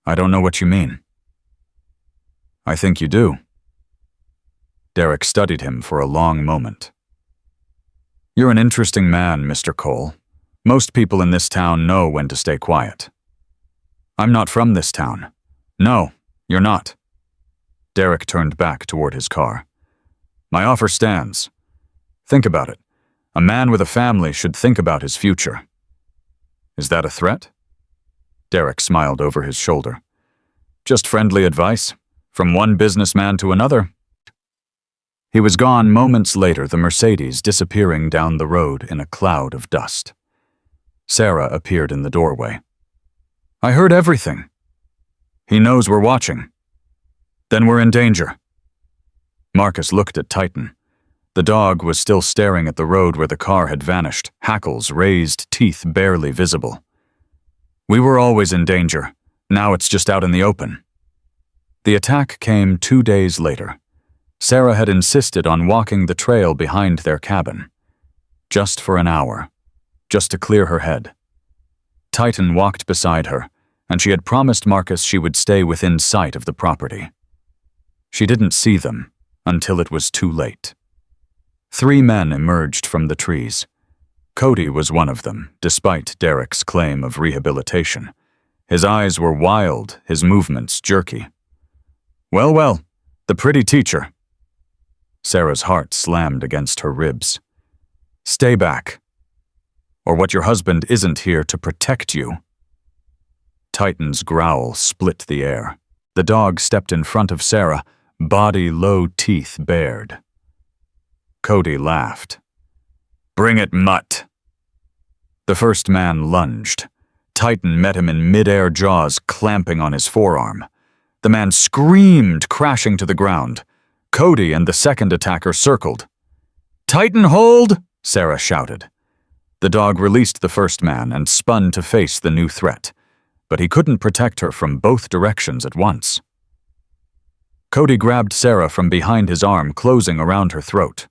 "I don't know what you mean." "I think you do." Derek studied him for a long moment. "You're an interesting man, Mr. Cole. Most people in this town know when to stay quiet." "I'm not from this town." "No, you're not." Derek turned back toward his car. "My offer stands. Think about it. A man with a family should think about his future." "Is that a threat?" Derek smiled over his shoulder. "Just friendly advice, from one businessman to another." He was gone moments later, the Mercedes disappearing down the road in a cloud of dust. Sarah appeared in the doorway. "I heard everything." "He knows we're watching." "Then we're in danger." Marcus looked at Titan. The dog was still staring at the road where the car had vanished, hackles raised, teeth barely visible. "We were always in danger. Now it's just out in the open." The attack came 2 days later. Sarah had insisted on walking the trail behind their cabin. Just for an hour. Just to clear her head. Titan walked beside her, and she had promised Marcus she would stay within sight of the property. She didn't see them until it was too late. 3 men emerged from the trees. Cody was one of them, despite Derek's claim of rehabilitation. His eyes were wild, his movements jerky. "Well, well, the pretty teacher." Sarah's heart slammed against her ribs. "Stay back, or what your husband isn't here to protect you." Titan's growl split the air. The dog stepped in front of Sarah, body low, teeth bared. Cody laughed. "Bring it, mutt." The first man lunged. Titan met him in mid-air, jaws clamping on his forearm. The man screamed, crashing to the ground. Cody and the second attacker circled. "Titan, hold!" Sarah shouted. The dog released the first man and spun to face the new threat, but he couldn't protect her from both directions at once. Cody grabbed Sarah from behind his arm, closing around her throat.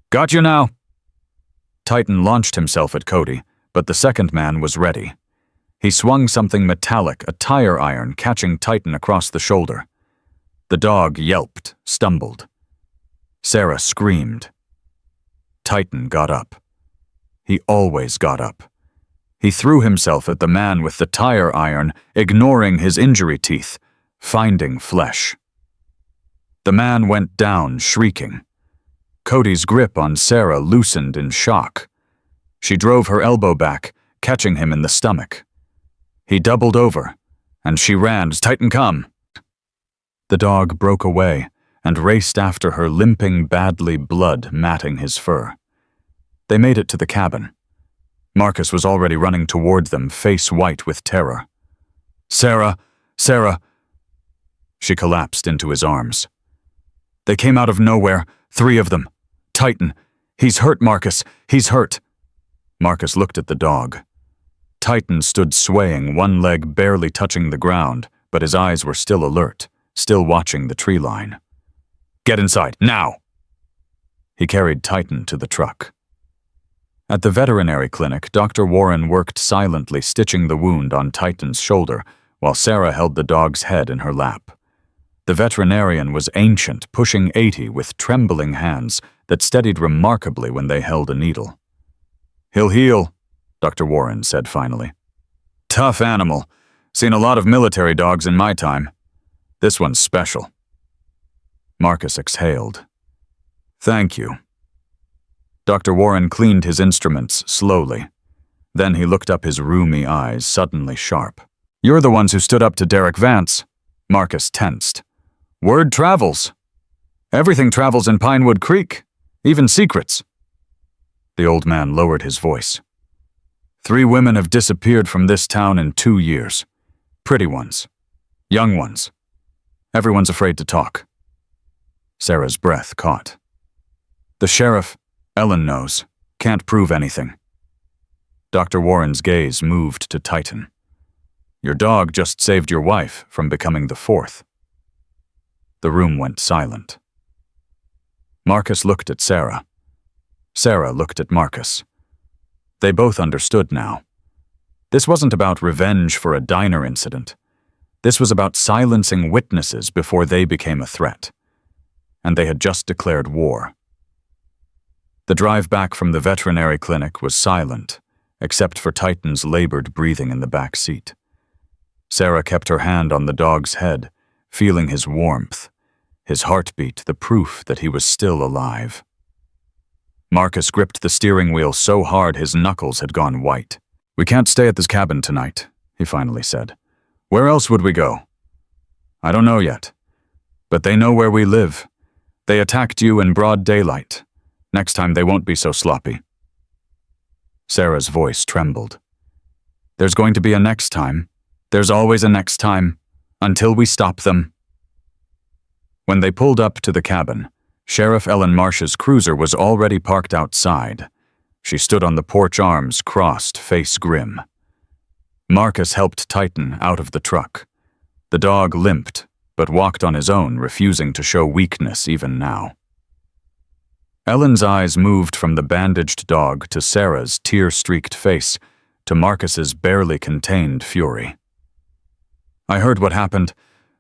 "Got you now!" Titan launched himself at Cody, but the second man was ready. He swung something metallic, a tire iron, catching Titan across the shoulder. The dog yelped, stumbled. Sarah screamed. Titan got up. He always got up. He threw himself at the man with the tire iron, ignoring his injury teeth, finding flesh. The man went down, shrieking. Cody's grip on Sarah loosened in shock. She drove her elbow back, catching him in the stomach. He doubled over, and she ran. "Titan, come!" The dog broke away and raced after her, limping badly, blood matting his fur. They made it to the cabin. Marcus was already running toward them, face white with terror. "Sarah! Sarah!" She collapsed into his arms. "They came out of nowhere, 3 of them. Titan! He's hurt, Marcus! He's hurt!" Marcus looked at the dog. Titan stood swaying, one leg barely touching the ground, but his eyes were still alert, still watching the tree line. "Get inside, now!" He carried Titan to the truck. At the veterinary clinic, Dr. Warren worked silently, stitching the wound on Titan's shoulder, while Sarah held the dog's head in her lap. The veterinarian was ancient, pushing 80, with trembling hands that steadied remarkably when they held a needle. "He'll heal," Dr. Warren said finally. "Tough animal. Seen a lot of military dogs in my time. This one's special." Marcus exhaled. "Thank you." Dr. Warren cleaned his instruments slowly. Then he looked up, his rheumy eyes suddenly sharp. "You're the ones who stood up to Derek Vance." Marcus tensed. "Word travels. Everything travels in Pinewood Creek, even secrets." The old man lowered his voice. 3 women have disappeared from this town in 2 years. Pretty ones. Young ones. Everyone's afraid to talk. Sarah's breath caught. "The sheriff, Ellen knows. Can't prove anything." Dr. Warren's gaze moved to Titan. "Your dog just saved your wife from becoming the 4th. The room went silent. Marcus looked at Sarah. Sarah looked at Marcus. They both understood now. This wasn't about revenge for a diner incident. This was about silencing witnesses before they became a threat. And they had just declared war. The drive back from the veterinary clinic was silent, except for Titan's labored breathing in the back seat. Sarah kept her hand on the dog's head, feeling his warmth, his heartbeat, the proof that he was still alive. Marcus gripped the steering wheel so hard his knuckles had gone white. "We can't stay at this cabin tonight," he finally said. "Where else would we go?" "I don't know yet. But they know where we live. They attacked you in broad daylight. Next time they won't be so sloppy." Sarah's voice trembled. "There's going to be a next time. There's always a next time. Until we stop them." When they pulled up to the cabin, Sheriff Ellen Marsh's cruiser was already parked outside. She stood on the porch, arms crossed, face grim. Marcus helped Titan out of the truck. The dog limped, but walked on his own, refusing to show weakness even now. Ellen's eyes moved from the bandaged dog to Sarah's tear-streaked face, to Marcus's barely contained fury. "I heard what happened.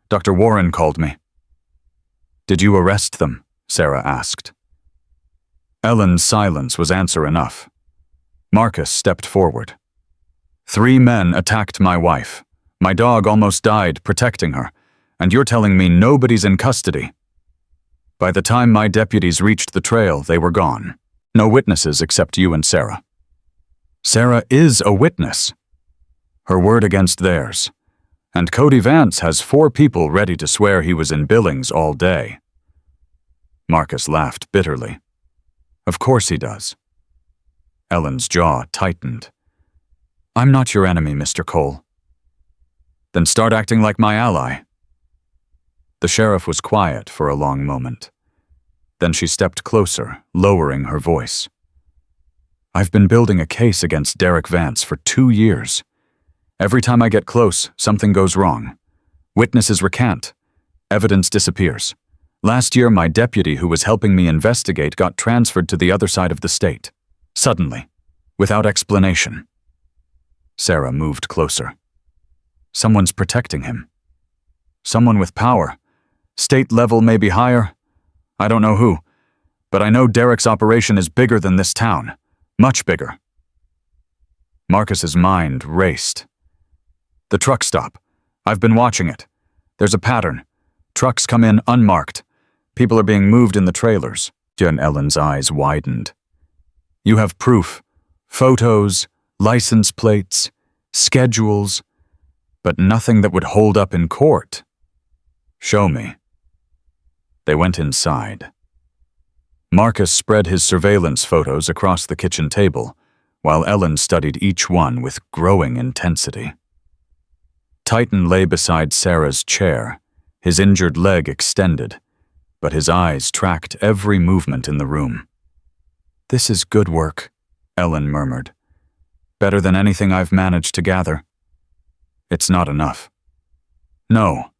Dr. Warren called me." "Did you arrest them?" Sarah asked. Ellen's silence was answer enough. Marcus stepped forward. 3 men attacked my wife. My dog almost died protecting her, and you're telling me nobody's in custody. By the time my deputies reached the trail, they were gone. No witnesses except you and Sarah. Sarah is a witness. Her word against theirs. And Cody Vance has 4 people ready to swear he was in Billings all day. Marcus laughed bitterly. Of course he does. Ellen's jaw tightened. I'm not your enemy, Mr. Cole. Then start acting like my ally. The sheriff was quiet for a long moment. Then she stepped closer, lowering her voice. I've been building a case against Derek Vance for 2 years. Every time I get close, something goes wrong. Witnesses recant. Evidence disappears. Last year, my deputy who was helping me investigate got transferred to the other side of the state. Suddenly, without explanation. Sarah moved closer. Someone's protecting him. Someone with power. State level, maybe higher. I don't know who, but I know Derek's operation is bigger than this town. Much bigger. Marcus's mind raced. The truck stop. I've been watching it. There's a pattern. Trucks come in unmarked. People are being moved in the trailers. Jen Ellen's eyes widened. You have proof. Photos, license plates, schedules, but nothing that would hold up in court. Show me. They went inside. Marcus spread his surveillance photos across the kitchen table, while Ellen studied each one with growing intensity. Titan lay beside Sarah's chair, his injured leg extended, but his eyes tracked every movement in the room. This is good work, Ellen murmured. Better than anything I've managed to gather. It's not enough. No.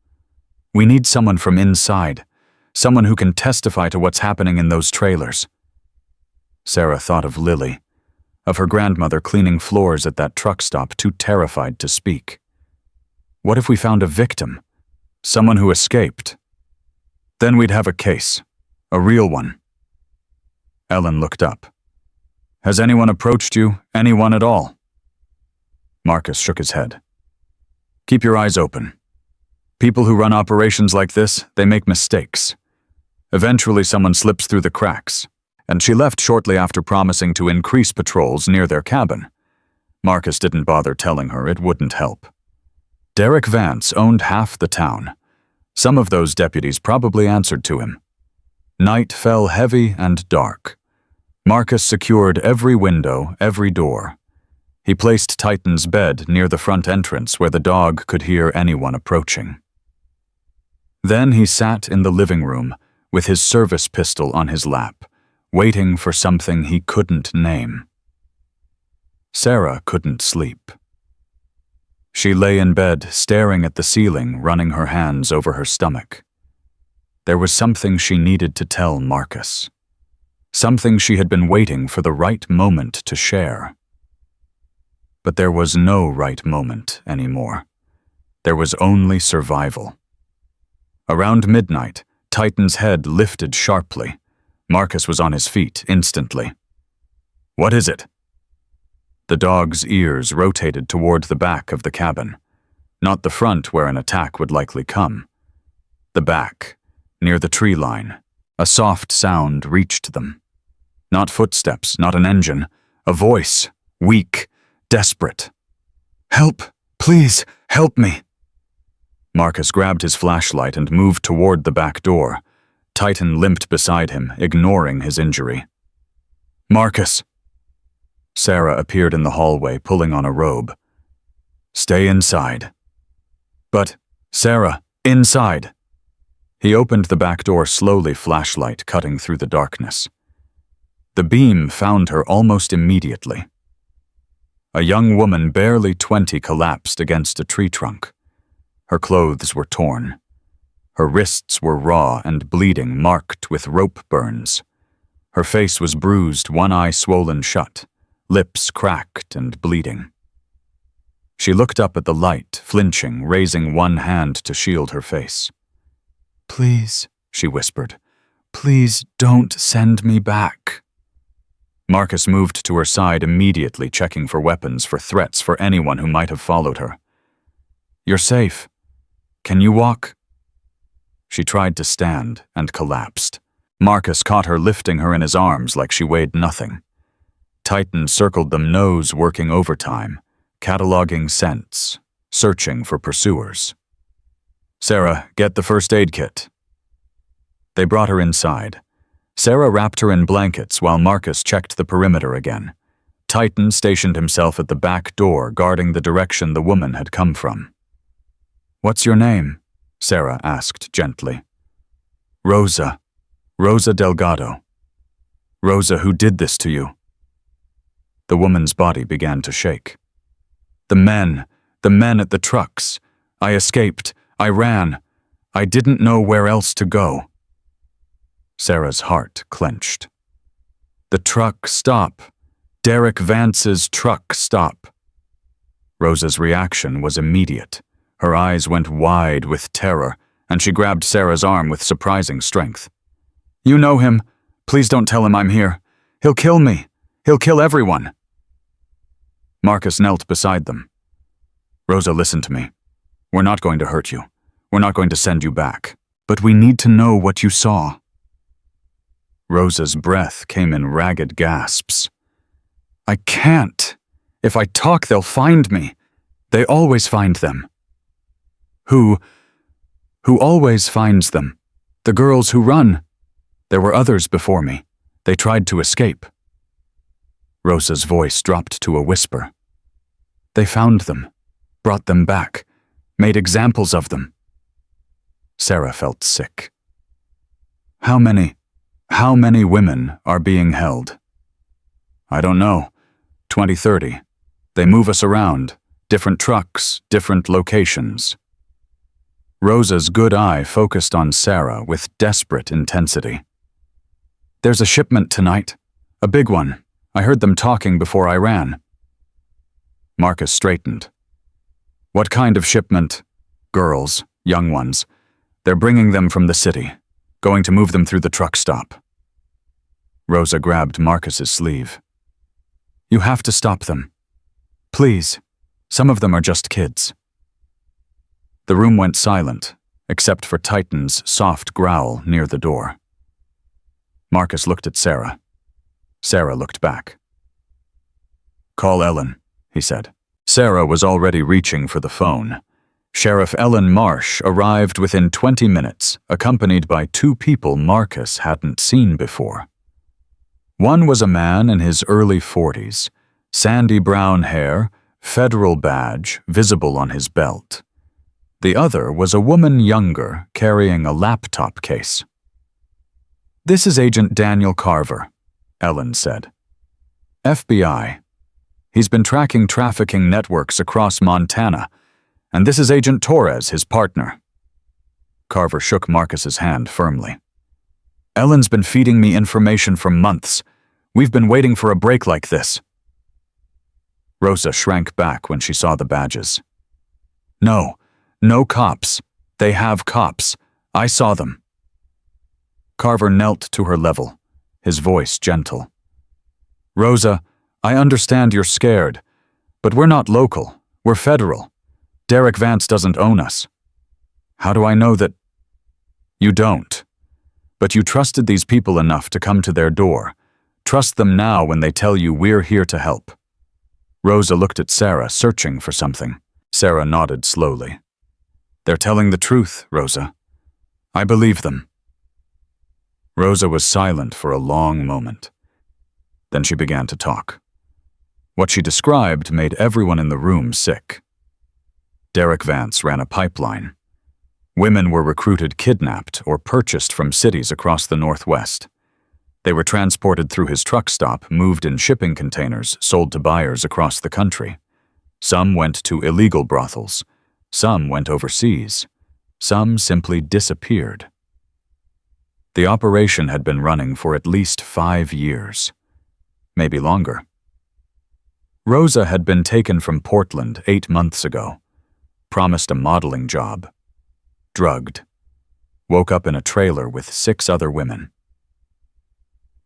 We need someone from inside, someone who can testify to what's happening in those trailers. Sarah thought of Lily, of her grandmother cleaning floors at that truck stop, too terrified to speak. What if we found a victim? Someone who escaped? Then we'd have a case, a real one. Ellen looked up. Has anyone approached you? Anyone at all? Marcus shook his head. Keep your eyes open. People who run operations like this, they make mistakes. Eventually someone slips through the cracks, and she left shortly after promising to increase patrols near their cabin. Marcus didn't bother telling her it wouldn't help. Derek Vance owned half the town. Some of those deputies probably answered to him. Night fell heavy and dark. Marcus secured every window, every door. He placed Titan's bed near the front entrance where the dog could hear anyone approaching. Then he sat in the living room with his service pistol on his lap, waiting for something he couldn't name. Sarah couldn't sleep. She lay in bed, staring at the ceiling, running her hands over her stomach. There was something she needed to tell Marcus. Something she had been waiting for the right moment to share. But there was no right moment anymore. There was only survival. Around midnight, Titan's head lifted sharply. Marcus was on his feet instantly. What is it? The dog's ears rotated toward the back of the cabin, not the front where an attack would likely come. The back, near the tree line. A soft sound reached them. Not footsteps, not an engine, a voice, weak, desperate. Help! Please, help me! Marcus grabbed his flashlight and moved toward the back door. Titan limped beside him, ignoring his injury. Marcus! Sarah appeared in the hallway, pulling on a robe. Stay inside. But, Sarah, inside! He opened the back door slowly, flashlight cutting through the darkness. The beam found her almost immediately. A young woman, barely 20, collapsed against a tree trunk. Her clothes were torn. Her wrists were raw and bleeding, marked with rope burns. Her face was bruised, one eye swollen shut, lips cracked and bleeding. She looked up at the light, flinching, raising one hand to shield her face. Please, she whispered, please don't send me back. Marcus moved to her side immediately, checking for weapons, for threats, for anyone who might have followed her. You're safe. Can you walk?" She tried to stand and collapsed. Marcus caught her, lifting her in his arms like she weighed nothing. Titan circled them, nose working overtime, cataloging scents, searching for pursuers. "Sarah, get the first aid kit." They brought her inside. Sarah wrapped her in blankets while Marcus checked the perimeter again. Titan stationed himself at the back door, guarding the direction the woman had come from. "What's your name?" Sarah asked gently. "Rosa. Rosa Delgado." "Rosa, who did this to you?" The woman's body began to shake. The men at the trucks. I escaped. I ran. I didn't know where else to go." Sarah's heart clenched. "The truck, stop. Derek Vance's truck, stop." Rosa's reaction was immediate. Her eyes went wide with terror, and she grabbed Sarah's arm with surprising strength. "You know him. Please don't tell him I'm here. He'll kill me. He'll kill everyone." Marcus knelt beside them. "Rosa, listen to me. We're not going to hurt you. We're not going to send you back. But we need to know what you saw." Rosa's breath came in ragged gasps. "I can't. If I talk, they'll find me. They always find them." Who always finds them? The girls who run. There were others before me. They tried to escape." Rosa's voice dropped to a whisper. "They found them, brought them back, made examples of them." Sarah felt sick. How many women are being held?" "I don't know. 20, 30. They move us around. Different trucks, different locations." Rosa's good eye focused on Sarah with desperate intensity. "There's a shipment tonight. A big one. I heard them talking before I ran." Marcus straightened. "What kind of shipment?" "Girls, young ones. They're bringing them from the city, going to move them through the truck stop." Rosa grabbed Marcus's sleeve. "You have to stop them. Please. Some of them are just kids." The room went silent, except for Titan's soft growl near the door. Marcus looked at Sarah. Sarah looked back. "Call Ellen," he said. Sarah was already reaching for the phone. Sheriff Ellen Marsh arrived within 20 minutes, accompanied by two people Marcus hadn't seen before. One was a man in his early 40s, sandy brown hair, federal badge visible on his belt. The other was a woman younger, carrying a laptop case. "This is Agent Daniel Carver," Ellen said. "FBI. He's been tracking trafficking networks across Montana, and this is Agent Torres, his partner." Carver shook Marcus's hand firmly. "Ellen's been feeding me information for months. We've been waiting for a break like this." Rosa shrank back when she saw the badges. No cops. They have cops. I saw them." Carver knelt to her level, his voice gentle. "Rosa, I understand you're scared, but we're not local. We're federal. Derek Vance doesn't own us. How do I know that—" "You don't. But you trusted these people enough to come to their door. Trust them now when they tell you we're here to help." Rosa looked at Sarah, searching for something. Sarah nodded slowly. "They're telling the truth, Rosa. I believe them." Rosa was silent for a long moment. Then she began to talk. What she described made everyone in the room sick. Derek Vance ran a pipeline. Women were recruited, kidnapped, or purchased from cities across the Northwest. They were transported through his truck stop, moved in shipping containers, sold to buyers across the country. Some went to illegal brothels. Some went overseas. Some simply disappeared. The operation had been running for at least 5 years, maybe longer. Rosa had been taken from Portland 8 months ago, promised a modeling job, drugged, woke up in a trailer with 6 other women.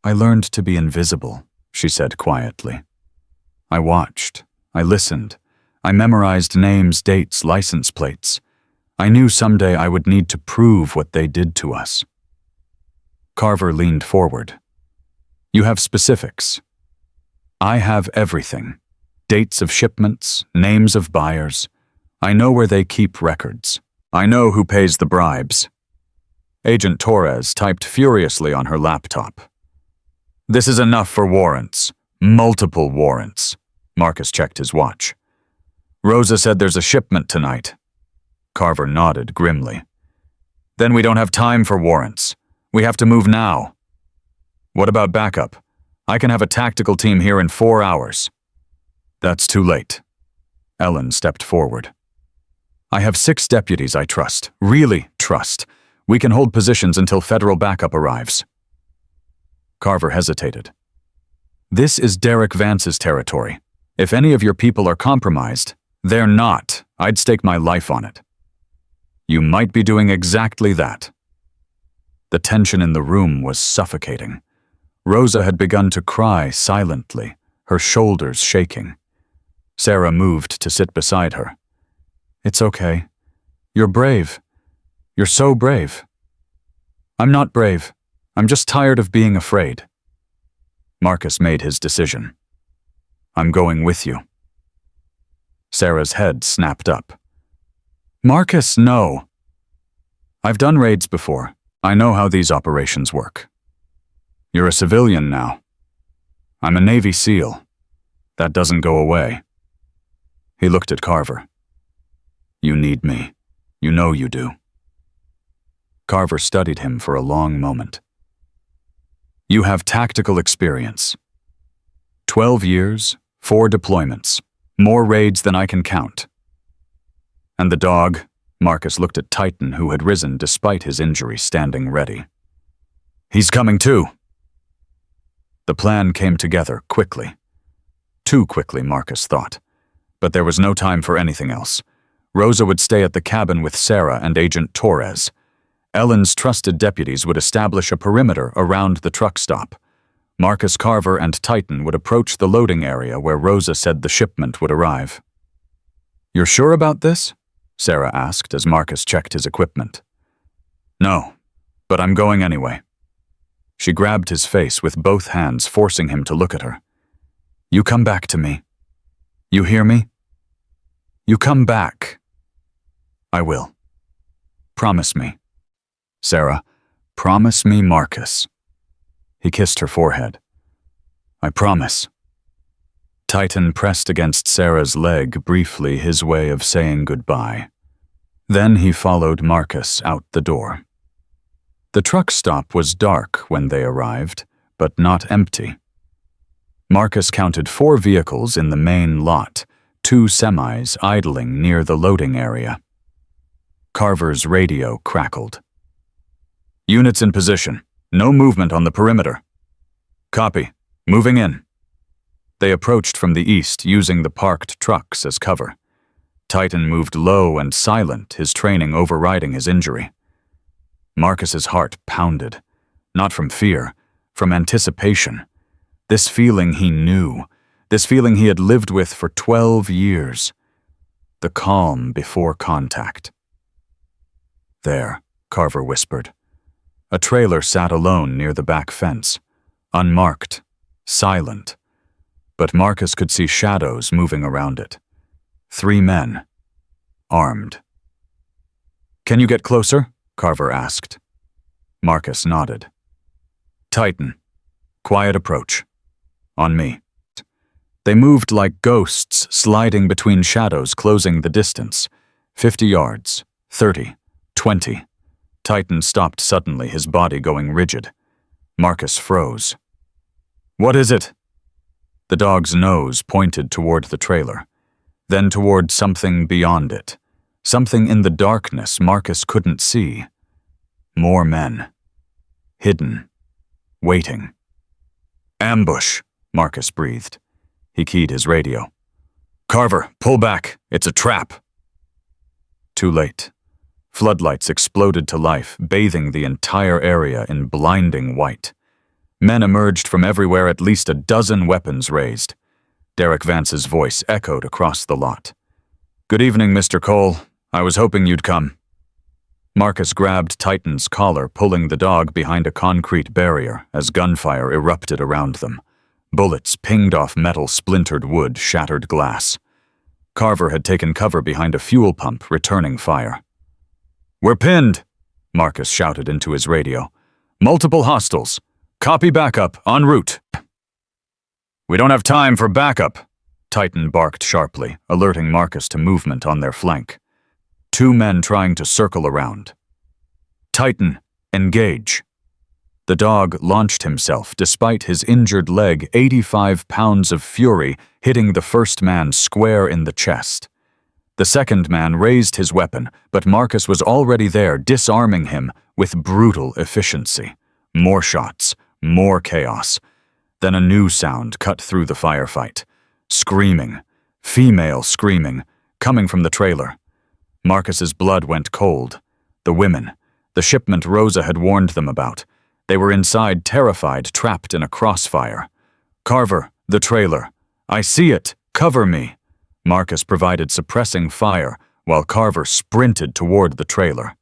"I learned to be invisible," she said quietly. "I watched. I listened. I memorized names, dates, license plates. I knew someday I would need to prove what they did to us. Carver leaned forward. You have specifics. I have everything. Dates of shipments, names of buyers. I know where they keep records. I know who pays the bribes. Agent Torres typed furiously on her laptop. This is enough for warrants. Multiple warrants. Marcus checked his watch. Rosa said there's a shipment tonight. Carver nodded grimly. Then we don't have time for warrants. We have to move now. What about backup? I can have a tactical team here in 4 hours. That's too late. Ellen stepped forward. I have 6 deputies I trust, really trust. We can hold positions until federal backup arrives. Carver hesitated. This is Derek Vance's territory. If any of your people are compromised, they're not. I'd stake my life on it. You might be doing exactly that. The tension in the room was suffocating. Rosa had begun to cry silently, her shoulders shaking. Sarah moved to sit beside her. It's okay. You're brave. You're so brave. I'm not brave. I'm just tired of being afraid. Marcus made his decision. I'm going with you. Sarah's head snapped up. Marcus, no. I've done raids before. I know how these operations work. You're a civilian now. I'm a Navy SEAL. That doesn't go away. He looked at Carver. You need me. You know you do. Carver studied him for a long moment. You have tactical experience. 12 years, 4 deployments, more raids than I can count. And the dog, Marcus looked at Titan, who had risen despite his injury, standing ready. He's coming too. The plan came together quickly. Too quickly, Marcus thought. But there was no time for anything else. Rosa would stay at the cabin with Sarah and Agent Torres. Ellen's trusted deputies would establish a perimeter around the truck stop. Marcus, Carver, and Titan would approach the loading area where Rosa said the shipment would arrive. You're sure about this? Sarah asked as Marcus checked his equipment. No, but I'm going anyway. She grabbed his face with both hands, forcing him to look at her. You come back to me. You hear me? You come back. I will. Promise me. Sarah, promise me, Marcus. He kissed her forehead. I promise. Titan pressed against Sarah's leg briefly, his way of saying goodbye. Then he followed Marcus out the door. The truck stop was dark when they arrived, but not empty. Marcus counted 4 vehicles in the main lot, 2 semis idling near the loading area. Carver's radio crackled. Units in position. No movement on the perimeter. Copy. Moving in. They approached from the east, using the parked trucks as cover. Titan moved low and silent, his training overriding his injury. Marcus's heart pounded, not from fear, from anticipation. This feeling he knew, this feeling he had lived with for 12 years. The calm before contact. There, Carver whispered. A trailer sat alone near the back fence, unmarked, silent. But Marcus could see shadows moving around it. 3 men, armed. Can you get closer? Carver asked. Marcus nodded. Titan, quiet approach. On me. They moved like ghosts, sliding between shadows, closing the distance. 50 yards, 30, 20. Titan stopped suddenly, his body going rigid. Marcus froze. What is it? The dog's nose pointed toward the trailer, then toward something beyond it. Something in the darkness Marcus couldn't see. More men. Hidden. Waiting. Ambush, Marcus breathed. He keyed his radio. Carver, pull back. It's a trap. Too late. Floodlights exploded to life, bathing the entire area in blinding white. Men emerged from everywhere, at least a dozen weapons raised. Derek Vance's voice echoed across the lot. Good evening, Mr. Cole. I was hoping you'd come. Marcus grabbed Titan's collar, pulling the dog behind a concrete barrier as gunfire erupted around them. Bullets pinged off metal, splintered wood, shattered glass. Carver had taken cover behind a fuel pump, returning fire. "We're pinned," Marcus shouted into his radio. "Multiple hostiles. Copy backup, en route." "We don't have time for backup," Titan barked sharply, alerting Marcus to movement on their flank. Two men trying to circle around. "Titan, engage." The dog launched himself, despite his injured leg, 85 pounds of fury hitting the first man square in the chest. The second man raised his weapon, but Marcus was already there, disarming him with brutal efficiency. More shots, more chaos. Then a new sound cut through the firefight. Screaming, female screaming, coming from the trailer. Marcus's blood went cold. The women, the shipment Rosa had warned them about. They were inside, terrified, trapped in a crossfire. "Carver, the trailer. I see it. Cover me." Marcus provided suppressing fire while Carver sprinted toward the trailer.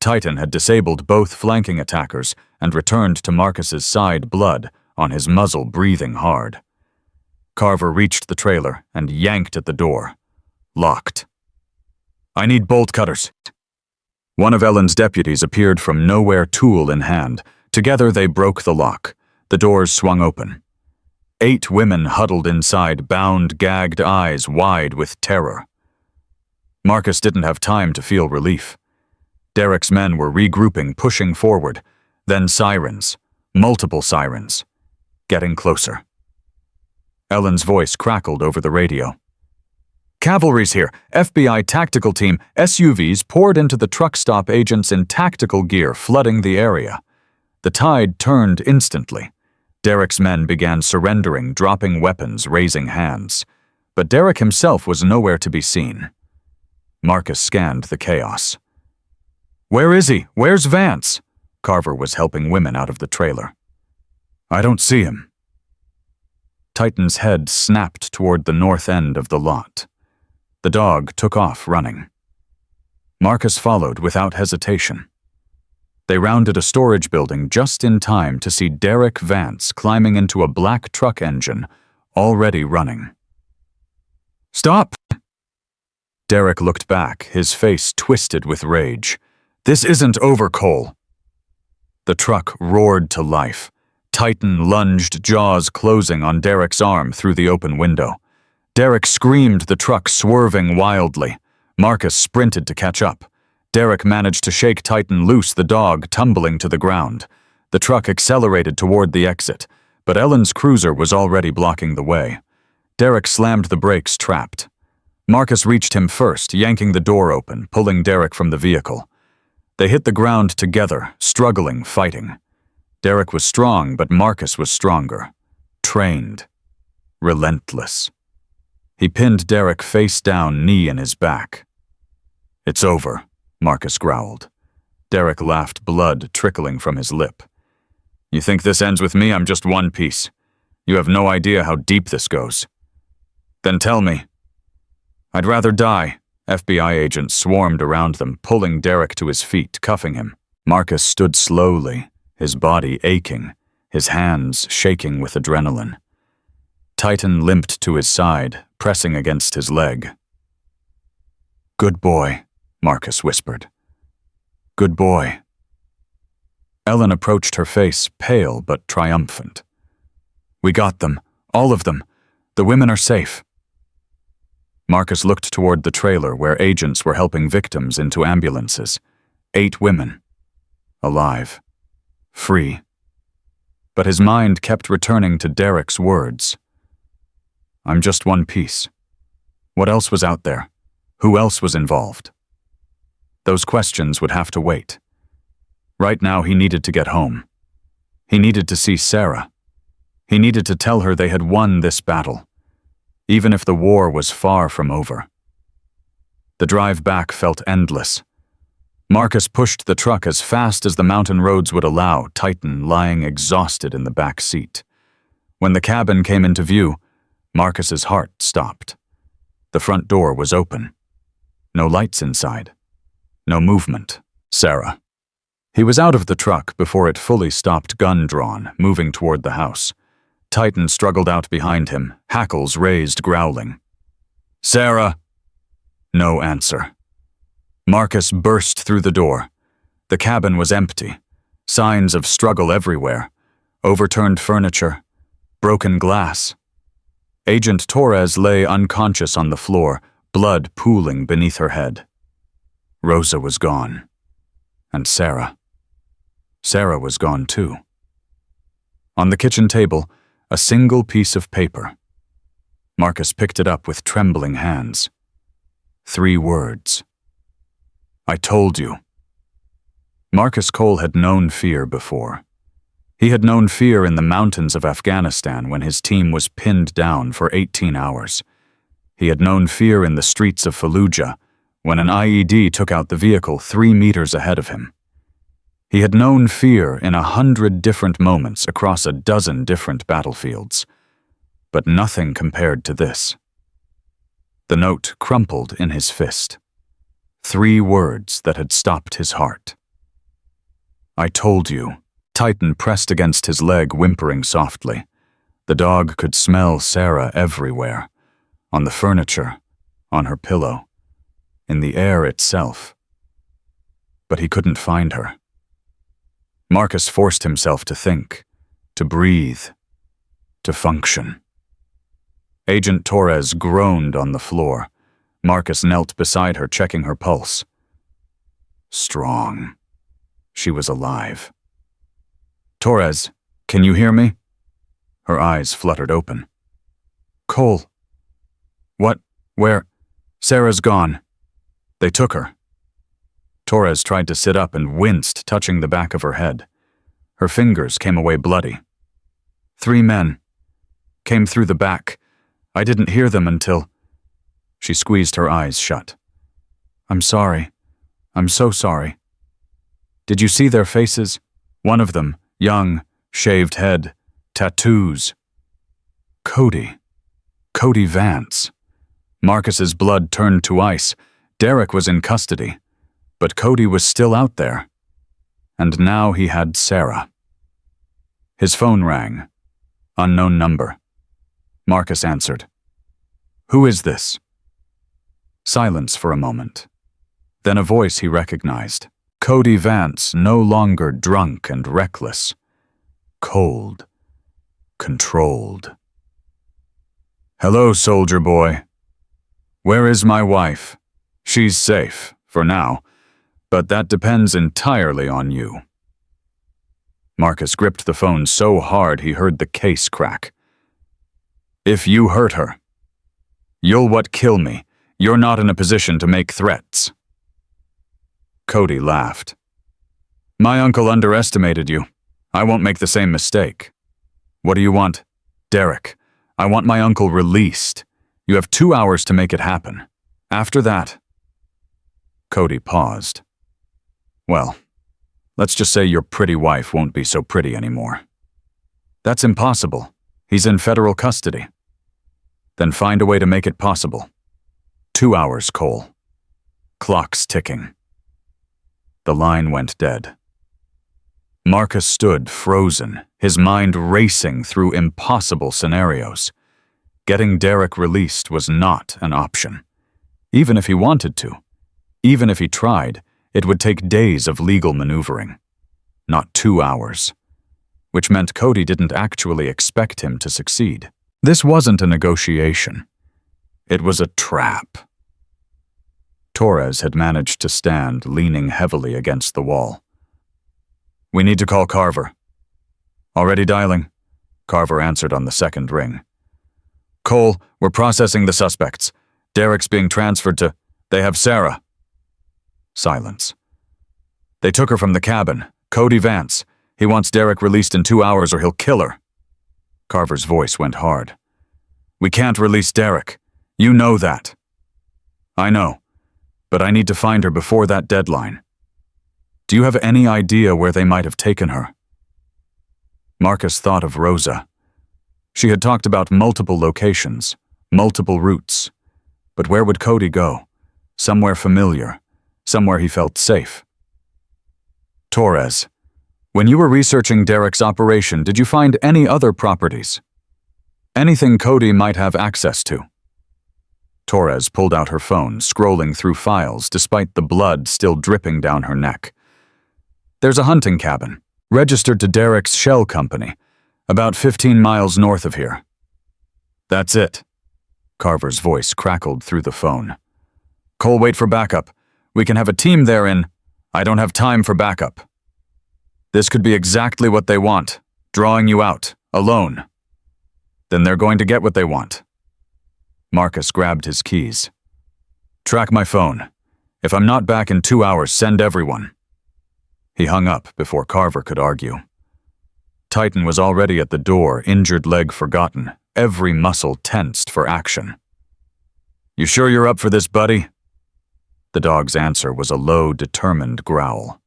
Titan had disabled both flanking attackers and returned to Marcus's side, blood on his muzzle, breathing hard. Carver reached the trailer and yanked at the door. Locked. "I need bolt cutters." One of Ellen's deputies appeared from nowhere, tool in hand. Together they broke the lock. The doors swung open. 8 women huddled inside, bound, gagged, eyes wide with terror. Marcus didn't have time to feel relief. Derek's men were regrouping, pushing forward. Then sirens. Multiple sirens. Getting closer. Ellen's voice crackled over the radio. "Cavalry's here. FBI tactical team. SUVs poured into the truck stop, agents in tactical gear, flooding the area." The tide turned instantly. Derek's men began surrendering, dropping weapons, raising hands. But Derek himself was nowhere to be seen. Marcus scanned the chaos. "Where is he? Where's Vance?" Carver was helping women out of the trailer. "I don't see him." Titan's head snapped toward the north end of the lot. The dog took off running. Marcus followed without hesitation. They rounded a storage building just in time to see Derek Vance climbing into a black truck engine, already running. "Stop!" Derek looked back, his face twisted with rage. "This isn't over, Cole." The truck roared to life. Titan lunged, jaws closing on Derek's arm through the open window. Derek screamed, the truck swerving wildly. Marcus sprinted to catch up. Derek managed to shake Titan loose, the dog tumbling to the ground. The truck accelerated toward the exit, but Ellen's cruiser was already blocking the way. Derek slammed the brakes, trapped. Marcus reached him first, yanking the door open, pulling Derek from the vehicle. They hit the ground together, struggling, fighting. Derek was strong, but Marcus was stronger. Trained. Relentless. He pinned Derek face down, knee in his back. "It's over," Marcus growled. Derek laughed, blood trickling from his lip. "You think this ends with me? I'm just one piece. You have no idea how deep this goes." "Then tell me." "I'd rather die." FBI agents swarmed around them, pulling Derek to his feet, cuffing him. Marcus stood slowly, his body aching, his hands shaking with adrenaline. Titan limped to his side, pressing against his leg. "Good boy," Marcus whispered. "Good boy." Ellen approached, her face pale but triumphant. "We got them, all of them. The women are safe." Marcus looked toward the trailer where agents were helping victims into ambulances. 8 women. Alive. Free. But his mind kept returning to Derek's words. "I'm just one piece. What else was out there? Who else was involved?" Those questions would have to wait. Right now he needed to get home. He needed to see Sarah. He needed to tell her they had won this battle, even if the war was far from over. The drive back felt endless. Marcus pushed the truck as fast as the mountain roads would allow, Titan lying exhausted in the back seat. When the cabin came into view, Marcus's heart stopped. The front door was open. No lights inside. No movement. Sarah. He was out of the truck before it fully stopped, gun drawn, moving toward the house. Titan struggled out behind him, hackles raised, growling. Sarah! No answer. Marcus burst through the door. The cabin was empty. Signs of struggle everywhere. Overturned furniture. Broken glass. Agent Torres lay unconscious on the floor, blood pooling beneath her head. Rosa was gone. And Sarah. Sarah was gone too. On the kitchen table, a single piece of paper. Marcus picked it up with trembling hands. 3 words. I told you. Marcus Cole had known fear before. He had known fear in the mountains of Afghanistan when his team was pinned down for 18 hours. He had known fear in the streets of Fallujah when an IED took out the vehicle 3 meters ahead of him. He had known fear in 100 different moments across a dozen different battlefields. But nothing compared to this. The note crumpled in his fist. 3 words that had stopped his heart. I told you. Titan pressed against his leg, whimpering softly. The dog could smell Sarah everywhere. On the furniture, on her pillow, in the air itself. But he couldn't find her. Marcus forced himself to think, to breathe, to function. Agent Torres groaned on the floor. Marcus knelt beside her, checking her pulse. Strong. She was alive. Torres, can you hear me? Her eyes fluttered open. Cole. What? Where? Sarah's gone. They took her. Torres tried to sit up and winced, touching the back of her head. Her fingers came away bloody. 3 men. Came through the back. I didn't hear them until... She squeezed her eyes shut. I'm sorry. I'm so sorry. Did you see their faces? One of them, young, shaved head, tattoos. Cody. Cody Vance. Marcus's blood turned to ice. Derek was in custody. But Cody was still out there. And now he had Sarah. His phone rang. Unknown number. Marcus answered. Who is this? Silence for a moment. Then a voice he recognized. Cody Vance, no longer drunk and reckless. Cold. Controlled. Hello, soldier boy. Where is my wife? She's safe, for now, but that depends entirely on you. Marcus gripped the phone so hard he heard the case crack. If you hurt her, you'll what kill me. You're not in a position to make threats. Cody laughed. My uncle underestimated you. I won't make the same mistake. What do you want? Derek, I want my uncle released. You have 2 hours to make it happen. After that... Cody paused. Well, let's just say your pretty wife won't be so pretty anymore. That's impossible. He's in federal custody. Then find a way to make it possible. 2 hours, Cole. Clock's ticking. The line went dead. Marcus stood frozen, his mind racing through impossible scenarios. Getting Derek released was not an option. Even if he wanted to, even if he tried, it would take days of legal maneuvering. Not 2 hours. Which meant Cody didn't actually expect him to succeed. This wasn't a negotiation. It was a trap. Torres had managed to stand, leaning heavily against the wall. We need to call Carver. Already dialing. Carver answered on the second ring. Cole, we're processing the suspects. Derek's being transferred to... They have Sarah. Silence. They took her from the cabin. Cody Vance. He wants Derek released in 2 hours or he'll kill her. Carver's voice went hard. We can't release Derek. You know that. I know, but I need to find her before that deadline. Do you have any idea where they might have taken her? Marcus thought of Rosa. She had talked about multiple locations, multiple routes. But where would Cody go? somewhere familiar, somewhere he felt safe. Torres, when you were researching Derek's operation, did you find any other properties? Anything Cody might have access to? Torres pulled out her phone, scrolling through files despite the blood still dripping down her neck. There's a hunting cabin, registered to Derek's shell company, about 15 miles north of here. That's it. Carver's voice crackled through the phone. Cole, wait for backup. We can have a team there in... I don't have time for backup. This could be exactly what they want, drawing you out, alone. Then they're going to get what they want. Marcus grabbed his keys. Track my phone. If I'm not back in 2 hours, send everyone. He hung up before Carver could argue. Titan was already at the door, injured leg forgotten, every muscle tensed for action. You sure you're up for this, buddy? The dog's answer was a low, determined growl.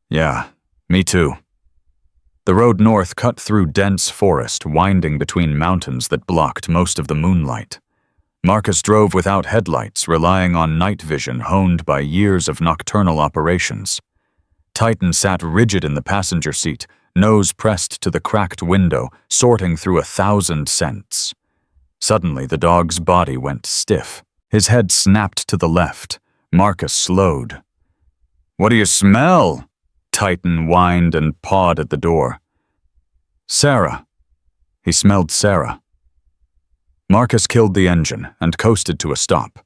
Yeah, me too. The road north cut through dense forest, winding between mountains that blocked most of the moonlight. Marcus drove without headlights, relying on night vision honed by years of nocturnal operations. Titan sat rigid in the passenger seat, nose pressed to the cracked window, sorting through 1,000 scents. Suddenly, the dog's body went stiff. His head snapped to the left. Marcus slowed. What do you smell? Titan whined and pawed at the door. Sarah. He smelled Sarah. Marcus killed the engine and coasted to a stop.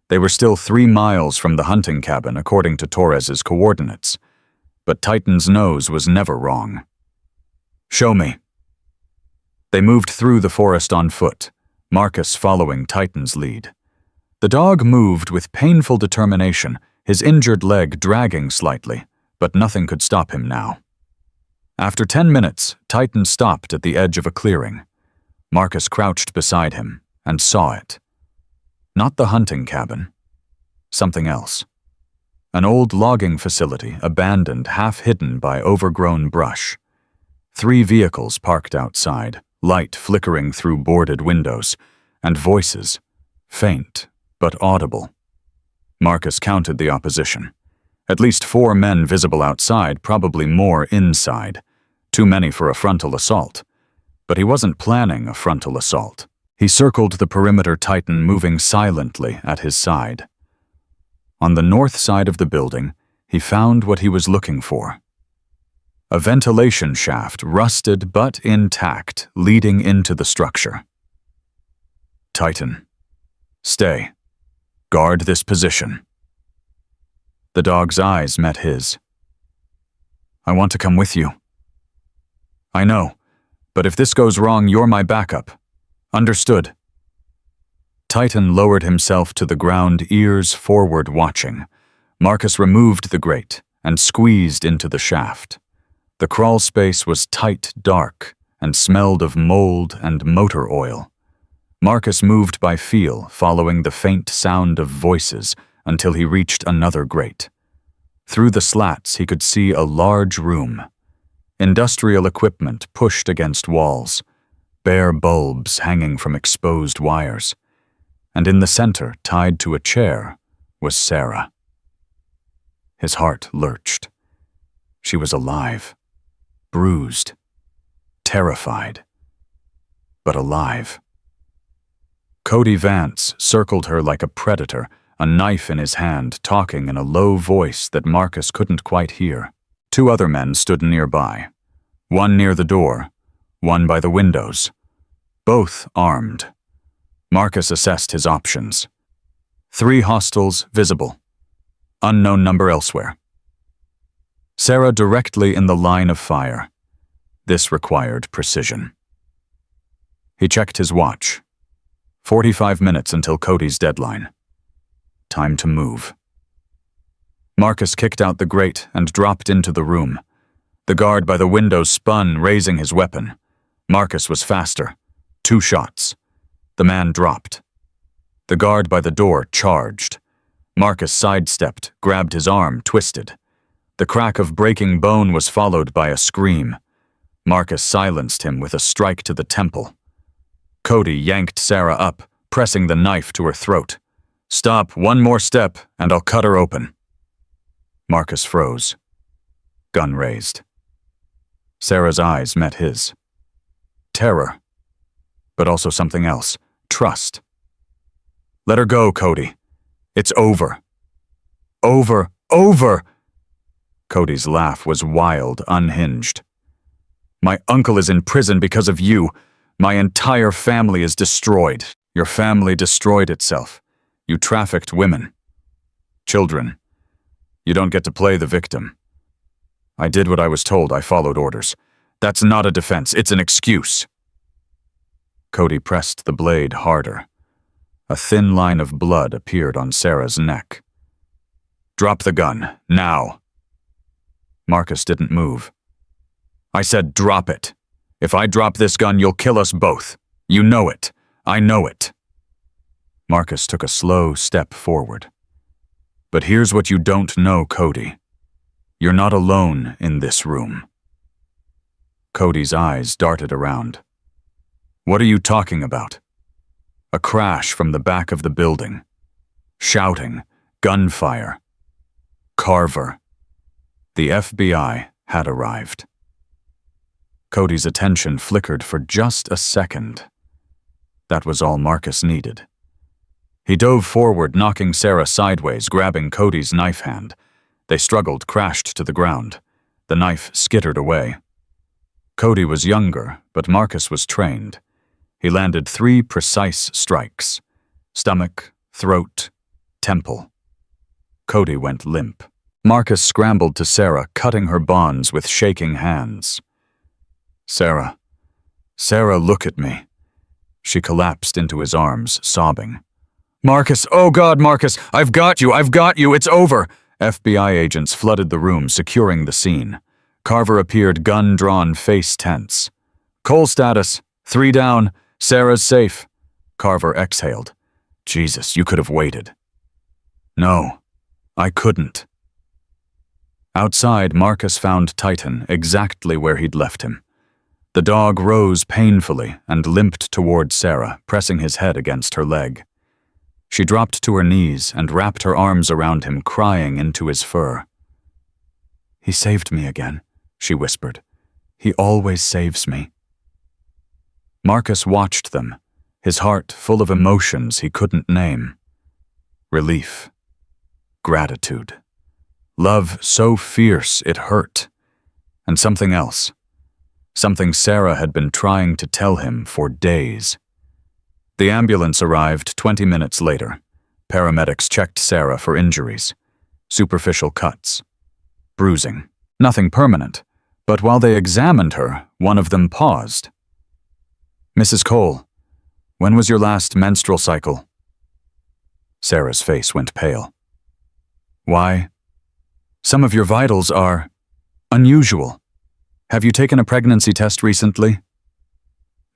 They were still 3 miles from the hunting cabin, according to Torres's coordinates. But Titan's nose was never wrong. Show me. They moved through the forest on foot, Marcus following Titan's lead. The dog moved with painful determination, his injured leg dragging slightly, but nothing could stop him now. After 10 minutes, Titan stopped at the edge of a clearing. Marcus crouched beside him and saw it. Not the hunting cabin. Something else. An old logging facility, abandoned, half hidden by overgrown brush. 3 vehicles parked outside, light flickering through boarded windows, and voices, faint but audible. Marcus counted the opposition. At least 4 men visible outside, probably more inside. Too many for a frontal assault. But he wasn't planning a frontal assault. He circled the perimeter, Titan moving silently at his side. On the north side of the building, he found what he was looking for. A ventilation shaft, rusted but intact, leading into the structure. Titan, stay. Guard this position. The dog's eyes met his. I want to come with you. I know, but if this goes wrong, you're my backup. Understood. Titan lowered himself to the ground, ears forward watching. Marcus removed the grate and squeezed into the shaft. The crawl space was tight, dark, and smelled of mold and motor oil. Marcus moved by feel, following the faint sound of voices until he reached another grate. Through the slats, he could see a large room. Industrial equipment pushed against walls, bare bulbs hanging from exposed wires. And in the center, tied to a chair, was Sarah. His heart lurched. She was alive, bruised, terrified, but alive. Cody Vance circled her like a predator, a knife in his hand, talking in a low voice that Marcus couldn't quite hear. 2 other men stood nearby, one near the door, one by the windows, both armed. Marcus assessed his options. 3 hostiles visible, unknown number elsewhere. Sarah directly in the line of fire. This required precision. He checked his watch. 45 minutes until Cody's deadline. Time to move. Marcus kicked out the grate and dropped into the room. The guard by the window spun, raising his weapon. Marcus was faster. 2 shots. The man dropped. The guard by the door charged. Marcus sidestepped, grabbed his arm, twisted. The crack of breaking bone was followed by a scream. Marcus silenced him with a strike to the temple. Cody yanked Sarah up, pressing the knife to her throat. Stop one more step, and I'll cut her open. Marcus froze, gun raised. Sarah's eyes met his. Terror, but also something else. Trust. Let her go, Cody. It's over. Over. Over! Cody's laugh was wild, unhinged. My uncle is in prison because of you. My entire family is destroyed. Your family destroyed itself. You trafficked women. Children. You don't get to play the victim. I did what I was told. I followed orders. That's not a defense. It's an excuse. Cody pressed the blade harder. A thin line of blood appeared on Sarah's neck. Drop the gun, now. Marcus didn't move. I said drop it. If I drop this gun, you'll kill us both. You know it. I know it. Marcus took a slow step forward. But here's what you don't know, Cody. You're not alone in this room. Cody's eyes darted around. What are you talking about? A crash from the back of the building. Shouting, gunfire. Carver. The FBI had arrived. Cody's attention flickered for just a second. That was all Marcus needed. He dove forward, knocking Sarah sideways, grabbing Cody's knife hand. They struggled, crashed to the ground. The knife skittered away. Cody was younger, but Marcus was trained. He landed 3 precise strikes. Stomach, throat, temple. Cody went limp. Marcus scrambled to Sarah, cutting her bonds with shaking hands. Sarah, look at me. She collapsed into his arms, sobbing. Marcus, oh God, Marcus, I've got you, it's over. FBI agents flooded the room, securing the scene. Carver appeared, gun drawn, face tense. Cole status, 3 down, Sarah's safe. Carver exhaled. Jesus, you could have waited. No, I couldn't. Outside, Marcus found Titan exactly where he'd left him. The dog rose painfully and limped toward Sarah, pressing his head against her leg. She dropped to her knees and wrapped her arms around him, crying into his fur. He saved me again, she whispered. He always saves me. Marcus watched them, his heart full of emotions he couldn't name. Relief. Gratitude. Love so fierce it hurt. And something else. Something Sarah had been trying to tell him for days. The ambulance arrived 20 minutes later. Paramedics checked Sarah for injuries. Superficial cuts. Bruising. Nothing permanent. But while they examined her, one of them paused. Mrs. Cole, when was your last menstrual cycle? Sarah's face went pale. Why? Some of your vitals are unusual. Have you taken a pregnancy test recently?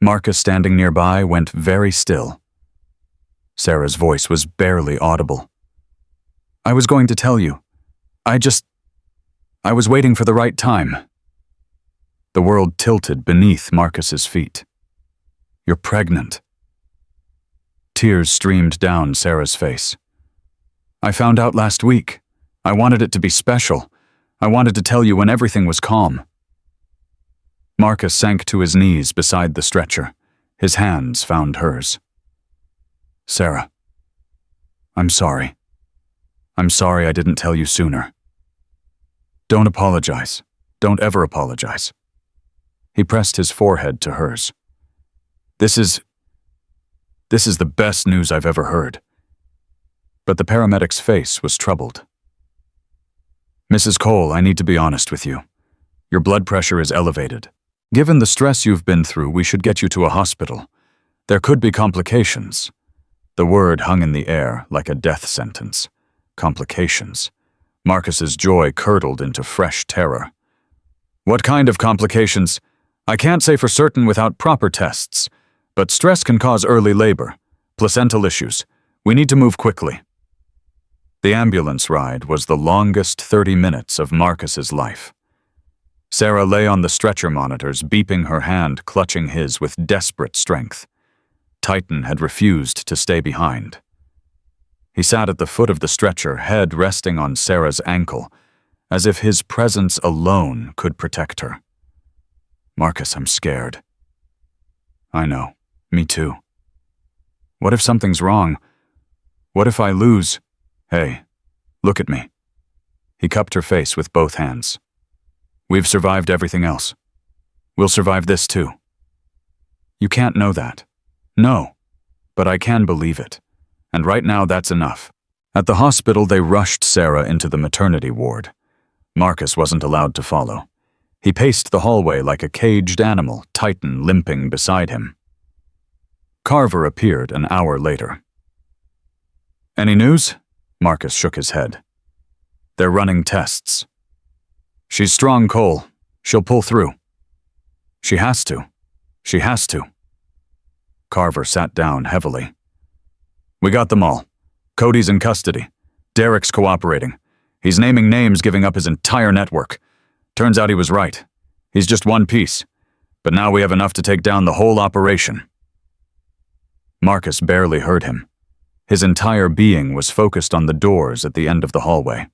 Marcus, standing nearby, went very still. Sarah's voice was barely audible. I was going to tell you. I was waiting for the right time. The world tilted beneath Marcus's feet. You're pregnant. Tears streamed down Sarah's face. I found out last week. I wanted it to be special. I wanted to tell you when everything was calm. Marcus sank to his knees beside the stretcher. His hands found hers. Sarah, I'm sorry. I'm sorry I didn't tell you sooner. Don't apologize. Don't ever apologize. He pressed his forehead to hers. This is the best news I've ever heard. But the paramedic's face was troubled. Mrs. Cole, I need to be honest with you. Your blood pressure is elevated. Given the stress you've been through, we should get you to a hospital. There could be complications. The word hung in the air like a death sentence. Complications. Marcus's joy curdled into fresh terror. What kind of complications? I can't say for certain without proper tests, but stress can cause early labor, placental issues. We need to move quickly. The ambulance ride was the longest 30 minutes of Marcus's life. Sarah lay on the stretcher monitors, beeping her hand, clutching his with desperate strength. Titan had refused to stay behind. He sat at the foot of the stretcher, head resting on Sarah's ankle, as if his presence alone could protect her. "Marcus, I'm scared." "I know. Me too. What if something's wrong? What if I lose? Hey, look at me." He cupped her face with both hands. "We've survived everything else. We'll survive this too." "You can't know that." "No, but I can believe it. And right now that's enough." At the hospital, they rushed Sarah into the maternity ward. Marcus wasn't allowed to follow. He paced the hallway like a caged animal, Titan limping beside him. Carver appeared an hour later. "Any news?" Marcus shook his head. "They're running tests." "She's strong, Cole. She'll pull through." "She has to. She has to." Carver sat down heavily. "We got them all. Cody's in custody. Derek's cooperating. He's naming names, giving up his entire network. Turns out he was right. He's just one piece. But now we have enough to take down the whole operation." Marcus barely heard him. His entire being was focused on the doors at the end of the hallway.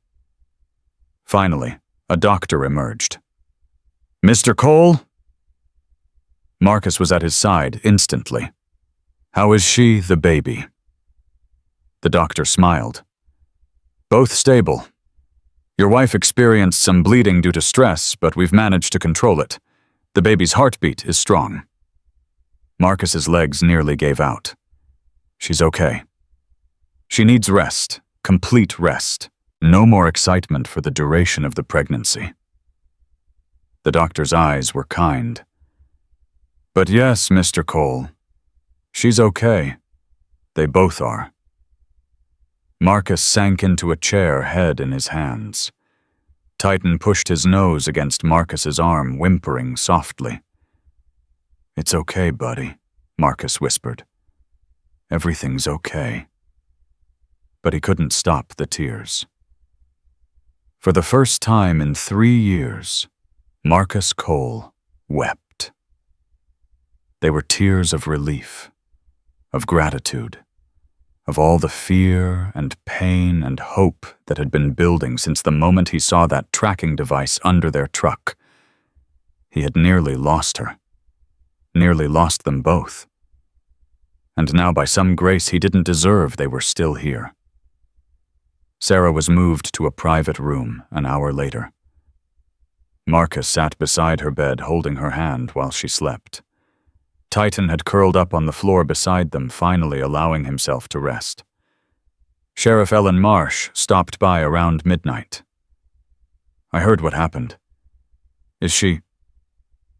Finally, a doctor emerged. "Mr. Cole?" Marcus was at his side instantly. "How is she, the baby?" The doctor smiled. "Both stable. Your wife experienced some bleeding due to stress, but we've managed to control it. The baby's heartbeat is strong." Marcus's legs nearly gave out. "She's okay. She needs rest, complete rest. No more excitement for the duration of the pregnancy." The doctor's eyes were kind. "But yes, Mr. Cole, she's okay. They both are." Marcus sank into a chair, head in his hands. Titan pushed his nose against Marcus's arm, whimpering softly. "It's okay, buddy," Marcus whispered. "Everything's okay." But he couldn't stop the tears. For the first time in 3 years, Marcus Cole wept. They were tears of relief, of gratitude, of all the fear and pain and hope that had been building since the moment he saw that tracking device under their truck. He had nearly lost her, nearly lost them both. And now, by some grace he didn't deserve, they were still here. Sarah was moved to a private room an hour later. Marcus sat beside her bed, holding her hand while she slept. Titan had curled up on the floor beside them, finally allowing himself to rest. Sheriff Ellen Marsh stopped by around midnight. "I heard what happened. Is she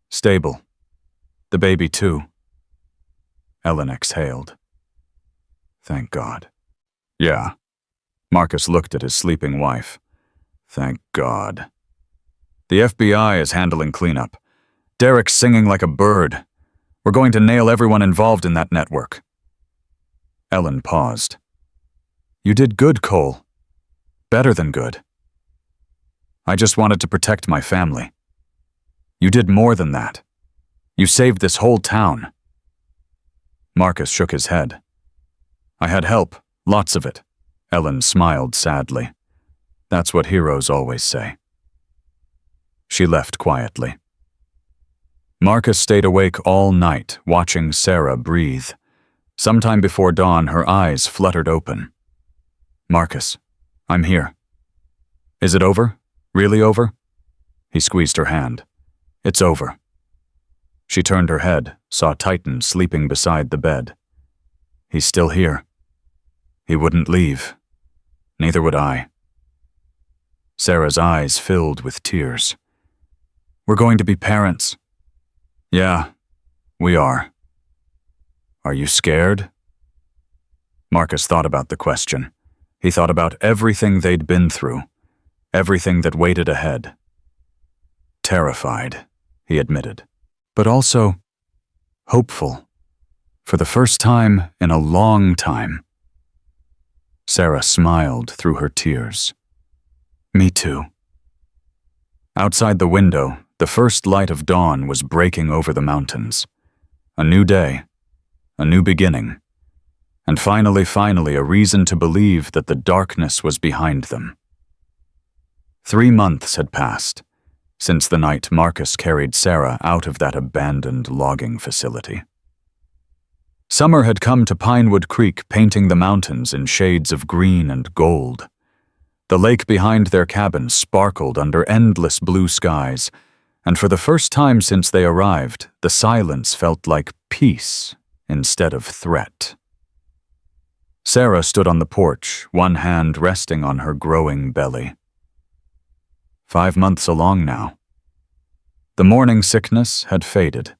stable? The baby too?" Ellen exhaled. "Thank God." "Yeah." Marcus looked at his sleeping wife. "Thank God." "The FBI is handling cleanup. Derek's singing like a bird. We're going to nail everyone involved in that network." Ellen paused. "You did good, Cole. Better than good." "I just wanted to protect my family." "You did more than that. You saved this whole town." Marcus shook his head. "I had help, lots of it." Ellen smiled sadly. "That's what heroes always say." She left quietly. Marcus stayed awake all night, watching Sarah breathe. Sometime before dawn, her eyes fluttered open. "Marcus, I'm here." "Is it over? Really over?" He squeezed her hand. "It's over." She turned her head, saw Titan sleeping beside the bed. "He's still here. He wouldn't leave. Neither would I." Sarah's eyes filled with tears. "We're going to be parents." "Yeah, we are." "Are you scared?" Marcus thought about the question. He thought about everything they'd been through, everything that waited ahead. "Terrified," he admitted, "but also hopeful, for the first time in a long time." Sarah smiled through her tears. "Me too." Outside the window, the first light of dawn was breaking over the mountains. A new day, a new beginning, And finally, a reason to believe that the darkness was behind them. 3 months had passed since the night Marcus carried Sarah out of that abandoned logging facility. Summer had come to Pinewood Creek, painting the mountains in shades of green and gold. The lake behind their cabin sparkled under endless blue skies, and for the first time since they arrived, the silence felt like peace instead of threat. Sarah stood on the porch, one hand resting on her growing belly. 5 months along now. The morning sickness had faded.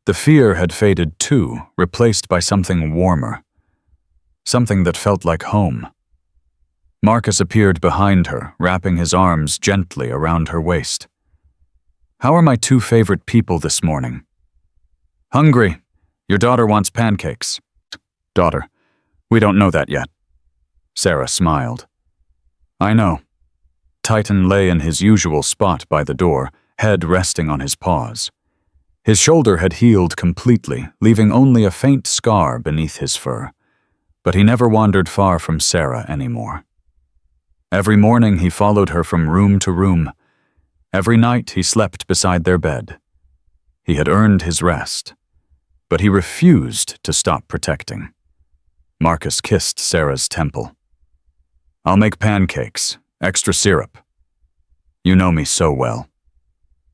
The fear had faded too, replaced by something warmer. Something that felt like home. Marcus appeared behind her, wrapping his arms gently around her waist. "How are my 2 favorite people this morning?" "Hungry. Your daughter wants pancakes." "Daughter, we don't know that yet." Sarah smiled. "I know." Titan lay in his usual spot by the door, head resting on his paws. His shoulder had healed completely, leaving only a faint scar beneath his fur. But he never wandered far from Sarah anymore. Every morning he followed her from room to room. Every night he slept beside their bed. He had earned his rest, but he refused to stop protecting. Marcus kissed Sarah's temple. "I'll make pancakes, extra syrup. You know me so well."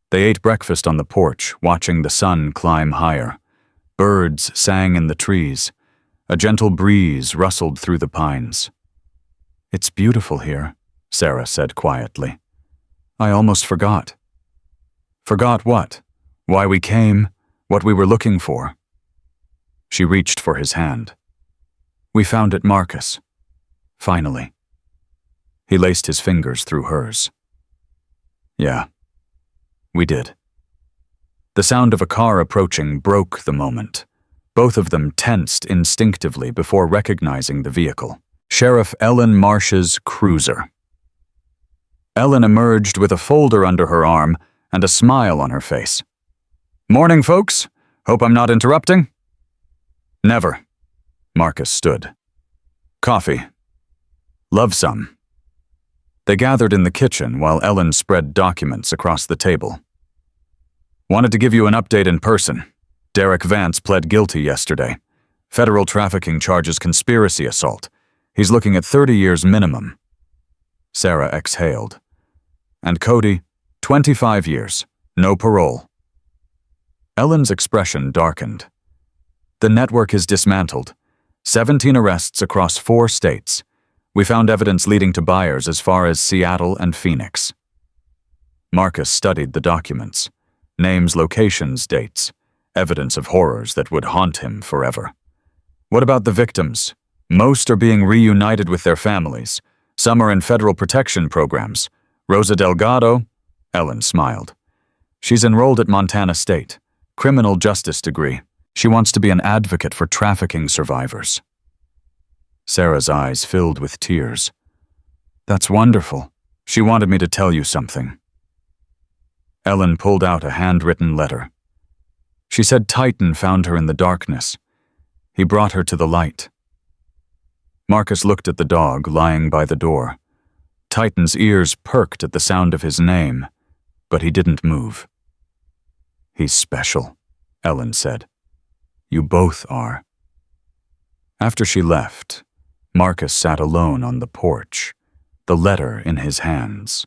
They ate breakfast on the porch, watching the sun climb higher. Birds sang in the trees. A gentle breeze rustled through the pines. "It's beautiful here," Sarah said quietly. "I almost forgot." "Forgot what? Why we came? What we were looking for?" She reached for his hand. "We found it, Marcus. Finally." He laced his fingers through hers. "Yeah, we did." The sound of a car approaching broke the moment. Both of them tensed instinctively before recognizing the vehicle. Sheriff Ellen Marsh's cruiser. Ellen emerged with a folder under her arm and a smile on her face. "Morning, folks. Hope I'm not interrupting?" "Never." Marcus stood. "Coffee. Love some." They gathered in the kitchen while Ellen spread documents across the table. "Wanted to give you an update in person. Derek Vance pled guilty yesterday. Federal trafficking charges conspiracy assault. He's looking at 30 years minimum." Sarah exhaled. "And Cody, 25 years, no parole." Ellen's expression darkened. "The network is dismantled. 17 arrests across 4 states. We found evidence leading to buyers as far as Seattle and Phoenix." Marcus studied the documents. Names, locations, dates. Evidence of horrors that would haunt him forever. "What about the victims? Most are being reunited with their families. Some are in federal protection programs. Rosa Delgado?" Ellen smiled. "She's enrolled at Montana State. Criminal justice degree. She wants to be an advocate for trafficking survivors." Sarah's eyes filled with tears. "That's wonderful. She wanted me to tell you something." Ellen pulled out a handwritten letter. She said Titan found her in the darkness. He brought her to the light. Marcus looked at the dog lying by the door. Titan's ears perked at the sound of his name, but he didn't move. "He's special," Ellen said. "You both are." After she left, Marcus sat alone on the porch, the letter in his hands.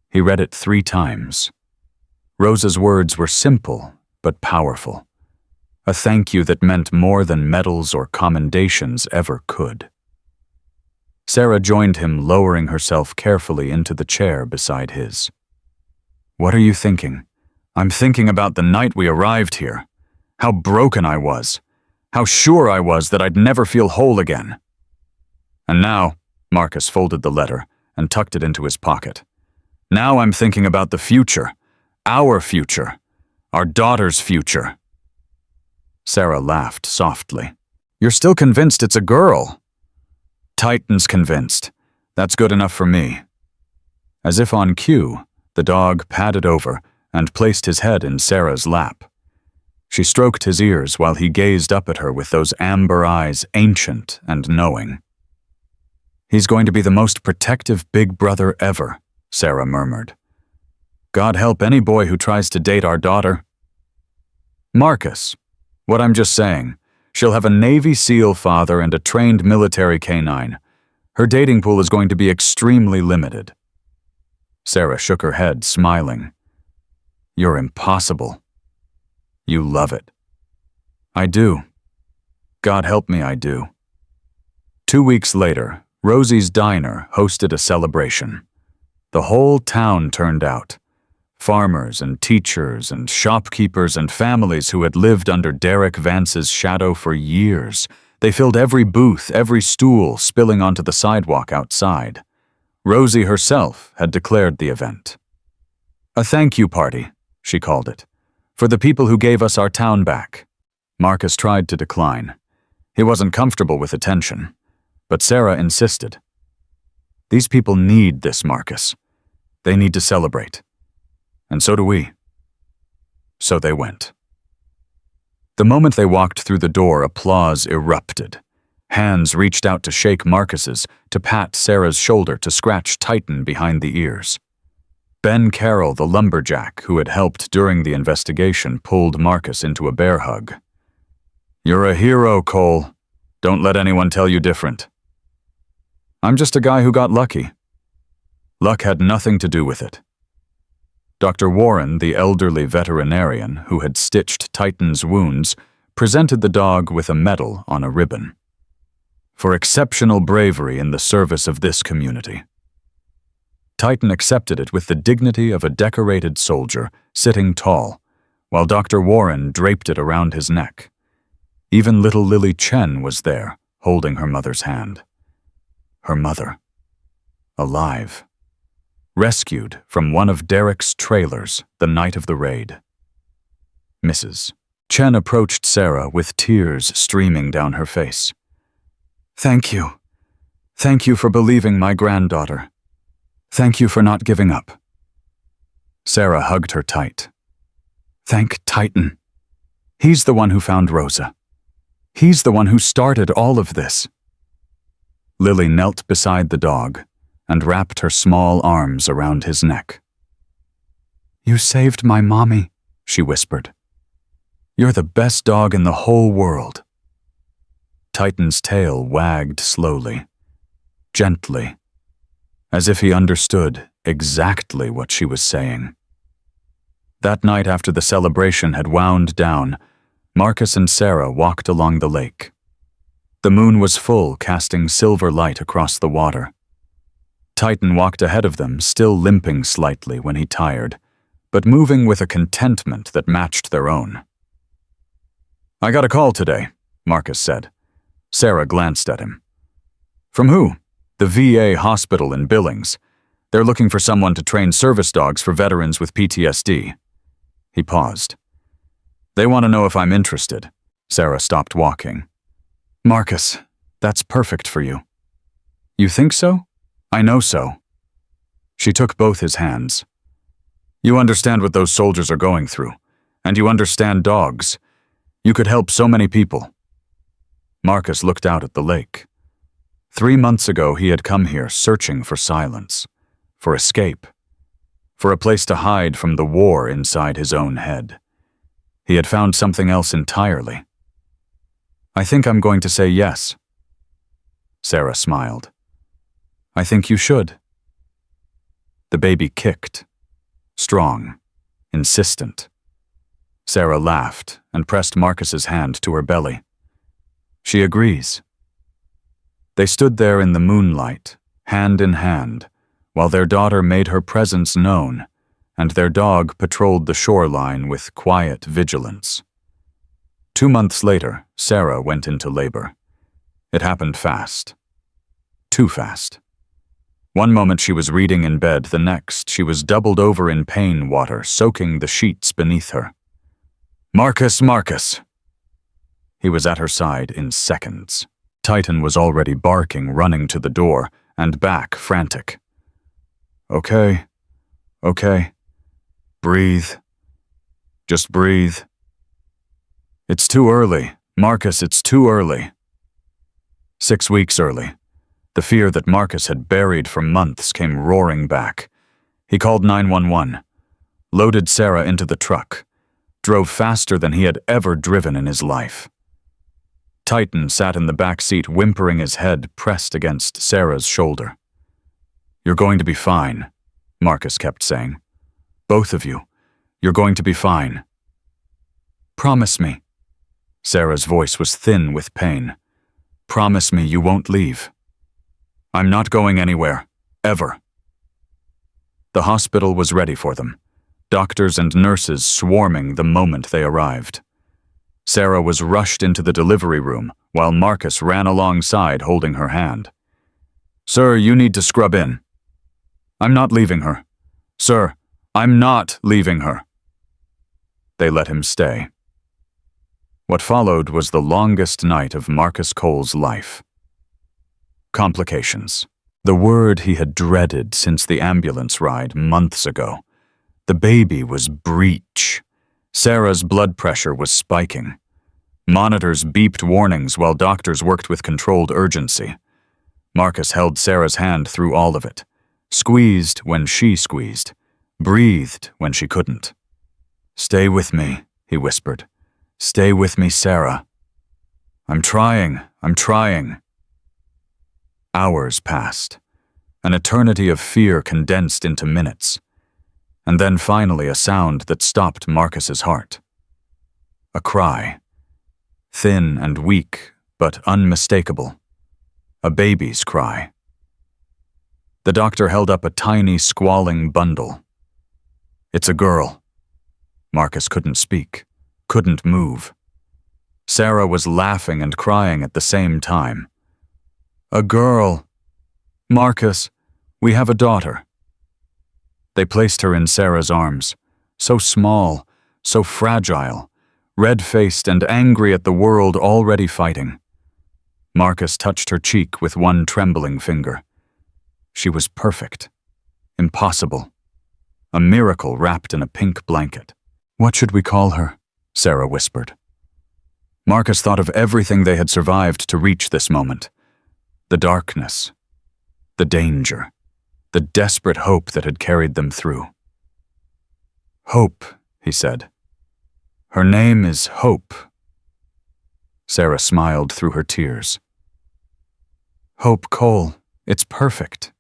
He read it 3 times. Rosa's words were simple but powerful. A thank you that meant more than medals or commendations ever could. Sarah joined him, lowering herself carefully into the chair beside his. "What are you thinking?" "I'm thinking about the night we arrived here. How broken I was. How sure I was that I'd never feel whole again. And now," Marcus folded the letter and tucked it into his pocket. "Now I'm thinking about the future. Our future. Our daughter's future." Sarah laughed softly. "You're still convinced it's a girl?" "Titan's convinced. That's good enough for me." As if on cue, the dog padded over and placed his head in Sarah's lap. She stroked his ears while he gazed up at her with those amber eyes, ancient and knowing. "He's going to be the most protective big brother ever," Sarah murmured. "God help any boy who tries to date our daughter." "Marcus, what I'm just saying. She'll have a Navy SEAL father and a trained military canine. Her dating pool is going to be extremely limited." Sarah shook her head, smiling. "You're impossible. You love it." "I do. God help me, I do." 2 weeks later, Rosie's Diner hosted a celebration. The whole town turned out. Farmers and teachers and shopkeepers and families who had lived under Derek Vance's shadow for years. They filled every booth, every stool, spilling onto the sidewalk outside. Rosie herself had declared the event. "A thank you party," she called it, "for the people who gave us our town back." Marcus tried to decline. He wasn't comfortable with attention, but Sarah insisted. "These people need this, Marcus. They need to celebrate. And so do we." So they went. The moment they walked through the door, applause erupted. Hands reached out to shake Marcus's, to pat Sarah's shoulder, to scratch Titan behind the ears. Ben Carroll, the lumberjack who had helped during the investigation, pulled Marcus into a bear hug. "You're a hero, Cole. Don't let anyone tell you different." "I'm just a guy who got lucky." Luck had nothing to do with it. Dr. Warren, the elderly veterinarian who had stitched Titan's wounds, presented the dog with a medal on a ribbon. "For exceptional bravery in the service of this community." Titan accepted it with the dignity of a decorated soldier, sitting tall, while Dr. Warren draped it around his neck. Even little Lily Chen was there, holding her mother's hand. Her mother. Alive. Rescued from one of Derek's trailers the night of the raid. Mrs. Chen approached Sarah with tears streaming down her face. "Thank you. Thank you for believing my granddaughter. Thank you for not giving up." Sarah hugged her tight. "Thank Titan. He's the one who found Rosa. He's the one who started all of this." Lily knelt beside the dog and wrapped her small arms around his neck. "You saved my mommy," she whispered. "You're the best dog in the whole world." Titan's tail wagged slowly, gently, as if he understood exactly what she was saying. That night after the celebration had wound down, Marcus and Sarah walked along the lake. The moon was full, casting silver light across the water. Titan walked ahead of them, still limping slightly when he tired, but moving with a contentment that matched their own. "I got a call today," Marcus said. Sarah glanced at him. "From who?" "The VA hospital in Billings. They're looking for someone to train service dogs for veterans with PTSD. He paused. "They want to know if I'm interested." Sarah stopped walking. "Marcus, that's perfect for you." "You think so?" "I know so." She took both his hands. "You understand what those soldiers are going through, and you understand dogs. You could help so many people." Marcus looked out at the lake. 3 months ago, he had come here searching for silence, for escape, for a place to hide from the war inside his own head. He had found something else entirely. "I think I'm going to say yes." Sarah smiled. "I think you should." The baby kicked. Strong, insistent. Sarah laughed and pressed Marcus's hand to her belly. "She agrees." They stood there in the moonlight, hand in hand, while their daughter made her presence known, and their dog patrolled the shoreline with quiet vigilance. 2 months later, Sarah went into labor. It happened fast. Too fast. One moment she was reading in bed, the next she was doubled over in pain water, soaking the sheets beneath her. "Marcus, Marcus!" He was at her side in seconds. Titan was already barking, running to the door, and back, frantic. Okay. Breathe. Just breathe." It's too early. Marcus, it's too early. 6 weeks early. The fear that Marcus had buried for months came roaring back. He called 911, loaded Sarah into the truck, drove faster than he had ever driven in his life. Titan sat in the back seat, whimpering, his head pressed against Sarah's shoulder. "You're going to be fine," Marcus kept saying. "Both of you, you're going to be fine." "Promise me." Sarah's voice was thin with pain. "Promise me you won't leave." "I'm not going anywhere. Ever." The hospital was ready for them, doctors and nurses swarming the moment they arrived. Sarah was rushed into the delivery room while Marcus ran alongside holding her hand. "Sir, you need to scrub in." "I'm not leaving her. Sir, I'm not leaving her." They let him stay. What followed was the longest night of Marcus Cole's life. Complications. The word he had dreaded since the ambulance ride months ago. The baby was breech. Sarah's blood pressure was spiking. Monitors beeped warnings while doctors worked with controlled urgency. Marcus held Sarah's hand through all of it, squeezed when she squeezed, breathed when she couldn't. "Stay with me," he whispered. "Stay with me, Sarah." I'm trying. Hours passed, an eternity of fear condensed into minutes, and then finally a sound that stopped Marcus's heart. A cry, thin and weak, but unmistakable. A baby's cry. The doctor held up a tiny, squalling bundle. "It's a girl." Marcus couldn't speak, couldn't move. Sarah was laughing and crying at the same time. "A girl. Marcus, we have a daughter." They placed her in Sarah's arms, so small, so fragile, red-faced and angry at the world already fighting. Marcus touched her cheek with one trembling finger. She was perfect. Impossible. A miracle wrapped in a pink blanket. "What should we call her?" Sarah whispered. Marcus thought of everything they had survived to reach this moment. The darkness, the danger, the desperate hope that had carried them through. "Hope," he said. "Her name is Hope." Sarah smiled through her tears. "Hope Cole, it's perfect."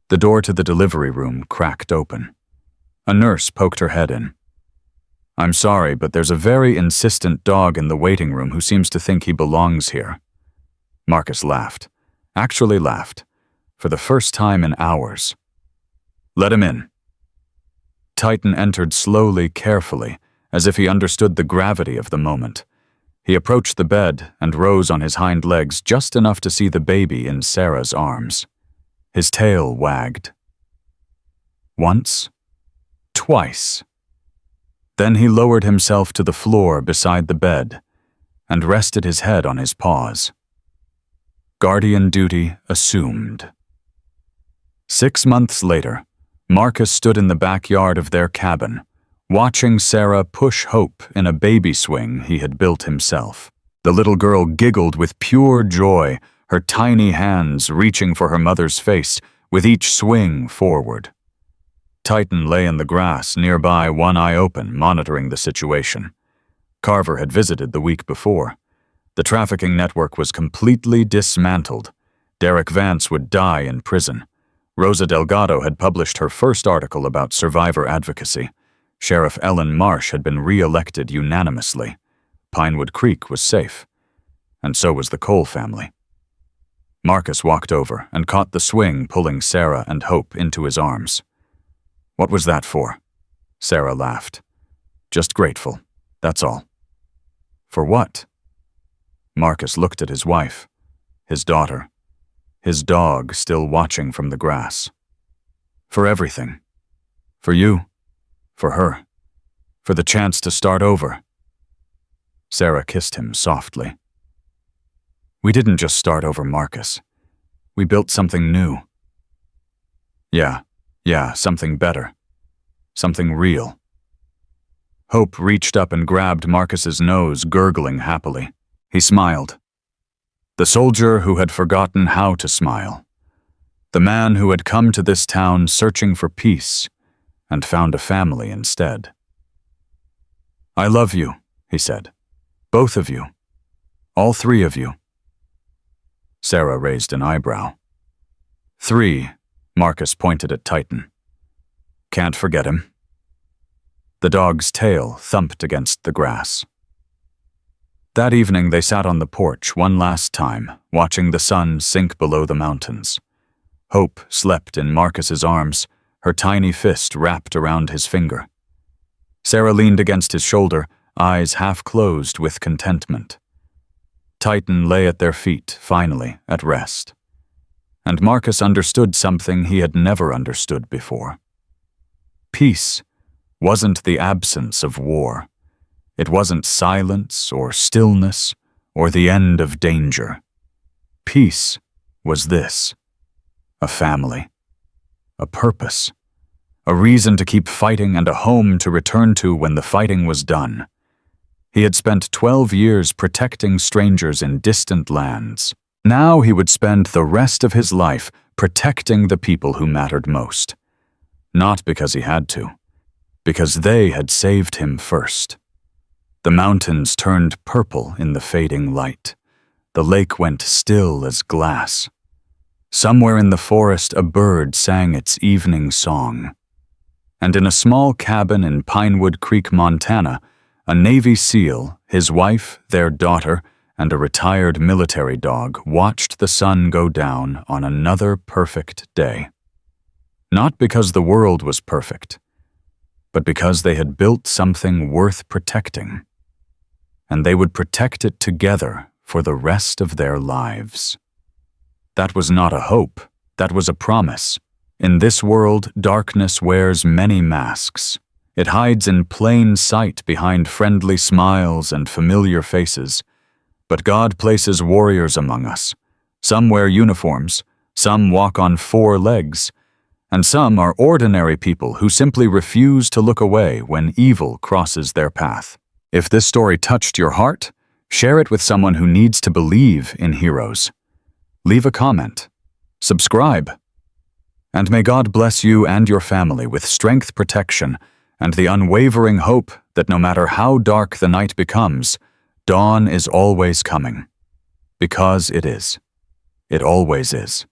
The door to the delivery room cracked open. A nurse poked her head in. "I'm sorry, but there's a very insistent dog in the waiting room who seems to think he belongs here." Marcus laughed. Actually laughed. For the first time in hours. "Let him in." Titan entered slowly, carefully, as if he understood the gravity of the moment. He approached the bed and rose on his hind legs just enough to see the baby in Sarah's arms. His tail wagged. Once. Twice. Then he lowered himself to the floor beside the bed and rested his head on his paws. Guardian duty assumed. 6 months later, Marcus stood in the backyard of their cabin, watching Sarah push Hope in a baby swing he had built himself. The little girl giggled with pure joy, her tiny hands reaching for her mother's face with each swing forward. Titan lay in the grass nearby, one eye open, monitoring the situation. Carver had visited the week before. The trafficking network was completely dismantled. Derek Vance would die in prison. Rosa Delgado had published her first article about survivor advocacy. Sheriff Ellen Marsh had been re-elected unanimously. Pinewood Creek was safe. And so was the Cole family. Marcus walked over and caught the swing pulling Sarah and Hope into his arms. "What was that for?" Sarah laughed. "Just grateful, that's all." "For what?" Marcus looked at his wife, his daughter, his dog still watching from the grass. "For everything. For you. For her. For the chance to start over." Sarah kissed him softly. "We didn't just start over, Marcus. We built something new." Yeah, something better. Something real. Hope reached up and grabbed Marcus's nose, gurgling happily. He smiled. The soldier who had forgotten how to smile. The man who had come to this town searching for peace and found a family instead. "I love you," he said. "Both of you. All three of you." Sarah raised an eyebrow. "Three," Marcus pointed at Titan. "Can't forget him." The dog's tail thumped against the grass. That evening they sat on the porch one last time, watching the sun sink below the mountains. Hope slept in Marcus's arms, her tiny fist wrapped around his finger. Sarah leaned against his shoulder, eyes half closed with contentment. Titan lay at their feet, finally, at rest. And Marcus understood something he had never understood before. Peace wasn't the absence of war. It wasn't silence or stillness or the end of danger. Peace was this: a family, a purpose, a reason to keep fighting and a home to return to when the fighting was done. He had spent 12 years protecting strangers in distant lands. Now he would spend the rest of his life protecting the people who mattered most. Not because he had to, because they had saved him first. The mountains turned purple in the fading light. The lake went still as glass. Somewhere in the forest a bird sang its evening song. And in a small cabin in Pinewood Creek, Montana, a Navy SEAL, his wife, their daughter, and a retired military dog watched the sun go down on another perfect day. Not because the world was perfect, but because they had built something worth protecting. And they would protect it together for the rest of their lives. That was not a hope, that was a promise. In this world, darkness wears many masks. It hides in plain sight behind friendly smiles and familiar faces. But God places warriors among us. Some wear uniforms, some walk on 4 legs, and some are ordinary people who simply refuse to look away when evil crosses their path. If this story touched your heart, share it with someone who needs to believe in heroes. Leave a comment. Subscribe. And may God bless you and your family with strength, protection, and the unwavering hope that no matter how dark the night becomes, dawn is always coming. Because it is. It always is.